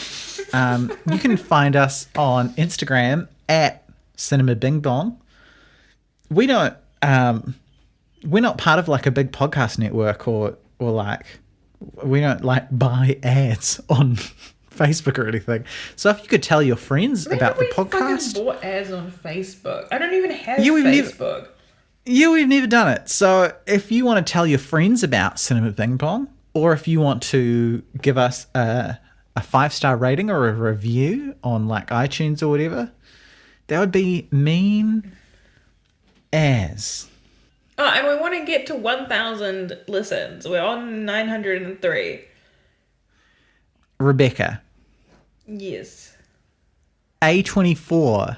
You can find us on Instagram at Cinema Bing Bong. We don't. We're not part of like a big podcast network or like we don't like buy ads on Facebook or anything. So if you could tell your friends about the podcast. We bought ads on Facebook. I don't even have Facebook. We've never done it. So if you want to tell your friends about Cinema Bing Bong, or if you want to give us a 5-star rating or a review on like iTunes or whatever, that would be mean as. Oh, and we want to get to 1,000 listens. We're on 903. Rebecca. Yes. A24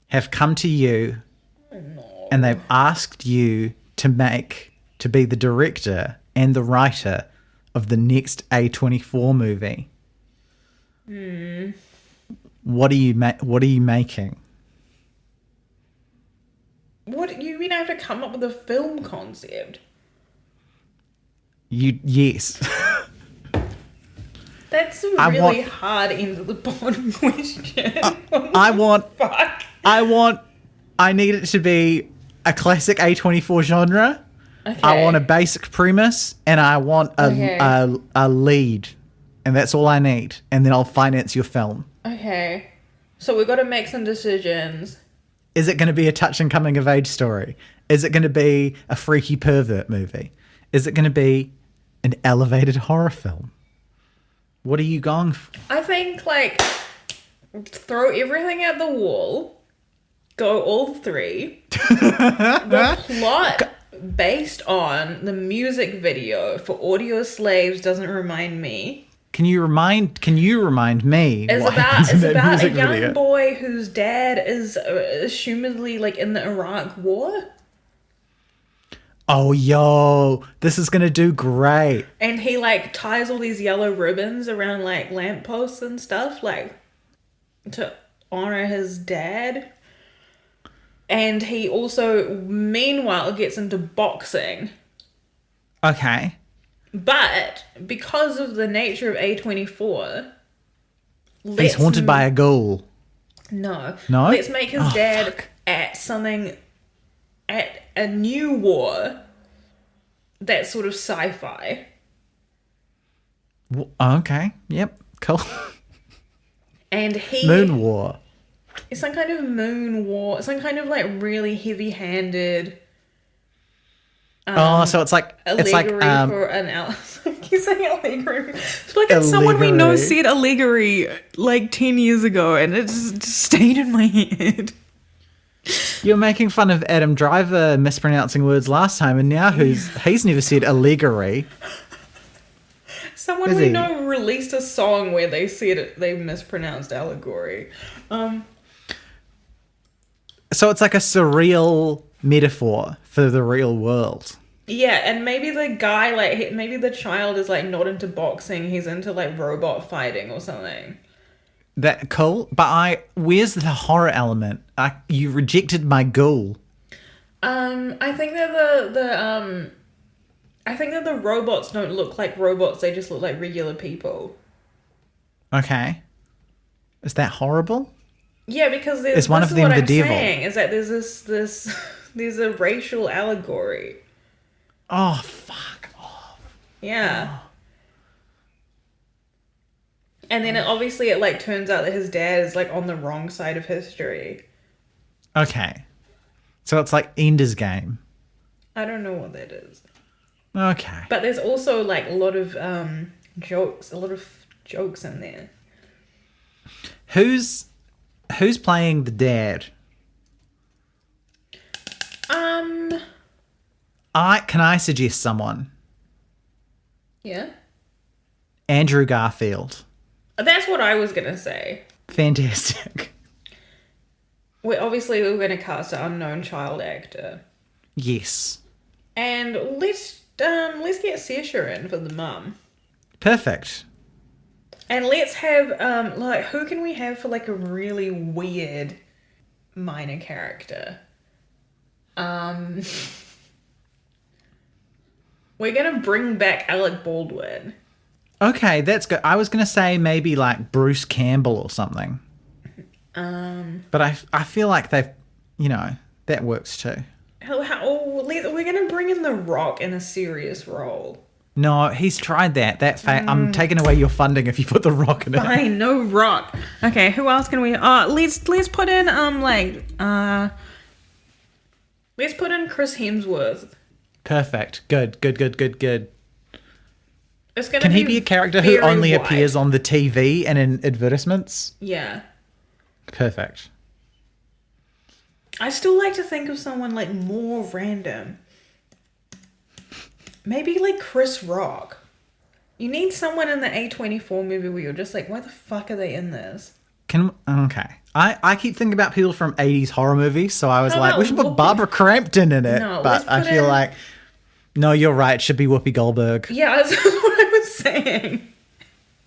have come to you and they've asked you to be the director and the writer of the next A24 movie. What are you making? What you mean? I have to come up with a film concept? Yes. That's a really hard end of the bottom question. I need it to be a classic A24 genre. Okay. I want a basic premise and I want a lead. And that's all I need. And then I'll finance your film. Okay. So we've got to make some decisions. Is it going to be a touching coming of age story? Is it going to be a freaky pervert movie? Is it going to be an elevated horror film? What are you going for? I think, like, throw everything at the wall, go all three. The plot based on the music video for Audio Slaves Doesn't Remind Me. Can you remind me? It's about a young boy whose dad is assumedly like in the Iraq War. Oh, yo, this is going to do great. And he, like, ties all these yellow ribbons around, like, lampposts and stuff, like, to honor his dad. And he also, meanwhile, gets into boxing. Okay. But because of the nature of A24, he's haunted by a ghoul. No. No? Let's make his dad at a new war that's sort of sci-fi. Okay. Yep. Cool. And Moon War. It's some kind of moon war. Some kind of like really heavy-handed. So it's like for an You're saying allegory. It's like it's someone we know said allegory like 10 years ago, and it's just stayed in my head. You're making fun of Adam Driver mispronouncing words last time, and now he's never said allegory. Someone we know released a song where they said it. They mispronounced allegory. So it's like a surreal metaphor for the real world. Yeah, and maybe the guy, like, maybe the child is, like, not into boxing. He's into, like, robot fighting or something. That cool, but where's the horror element? You rejected my ghoul. I think that the robots don't look like robots. They just look like regular people. Okay. Is that horrible? Yeah, because is one of them the devil? Saying, is that there's this there's a racial allegory. Oh, fuck off. Yeah. Oh. And then obviously it like turns out that his dad is like on the wrong side of history. Okay. So it's like Ender's Game. I don't know what that is. Okay. But there's also like a lot of jokes in there. Who's playing the dad? Can I suggest someone? Yeah. Andrew Garfield. That's what I was gonna say. Fantastic. We're gonna cast an unknown child actor. Yes. And let's get Sasha in for the mum. Perfect. And let's have who can we have for like a really weird minor character? We're gonna bring back Alec Baldwin. Okay, that's good. I was gonna say maybe like Bruce Campbell or something. But I feel like they've, that works too. We're gonna bring in The Rock in a serious role. No, he's tried that. That's I'm taking away your funding if you put The Rock in it. Fine, no Rock. Okay, who else can we? Let's put in let's put in Chris Hemsworth. Perfect. Good. It's gonna Can he be a character who only appears on the TV and in advertisements? Yeah. Perfect. I still like to think of someone like more random. Maybe like Chris Rock. You need someone in the A24 movie where you're just like, why the fuck are they in this? Okay. I keep thinking about people from 80s horror movies, so I was like, we should put Barbara Crampton in it. No, but I feel like, no, you're right. It should be Whoopi Goldberg. Yeah, that's what I was saying.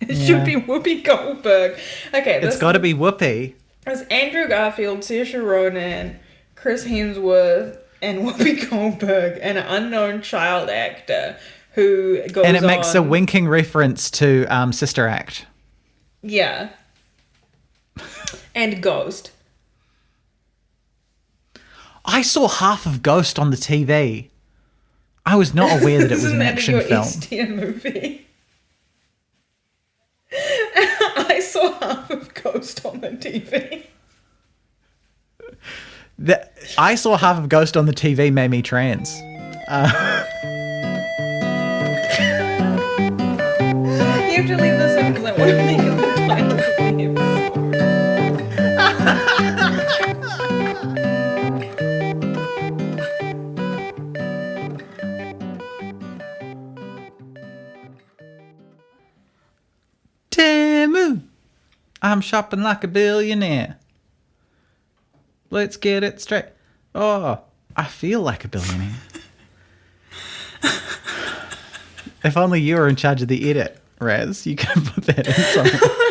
It should be Whoopi Goldberg. Okay. It's got to be Whoopi. It's Andrew Garfield, Saoirse Ronan, Chris Hemsworth, and Whoopi Goldberg, and an unknown child actor who goes on... And it makes a winking reference to Sister Act. Yeah. And Ghost. I saw half of Ghost on the TV. I was not aware that it was an action film. Isn't that your movie? I saw half of Ghost on the TV. I saw half of Ghost on the TV made me trans. You have to leave this in because I want to make it the title of the episode. Temu, I'm shopping like a billionaire. Let's get it straight. Oh, I feel like a billionaire. If only you were in charge of the edit, Raz. You could put that in somewhere.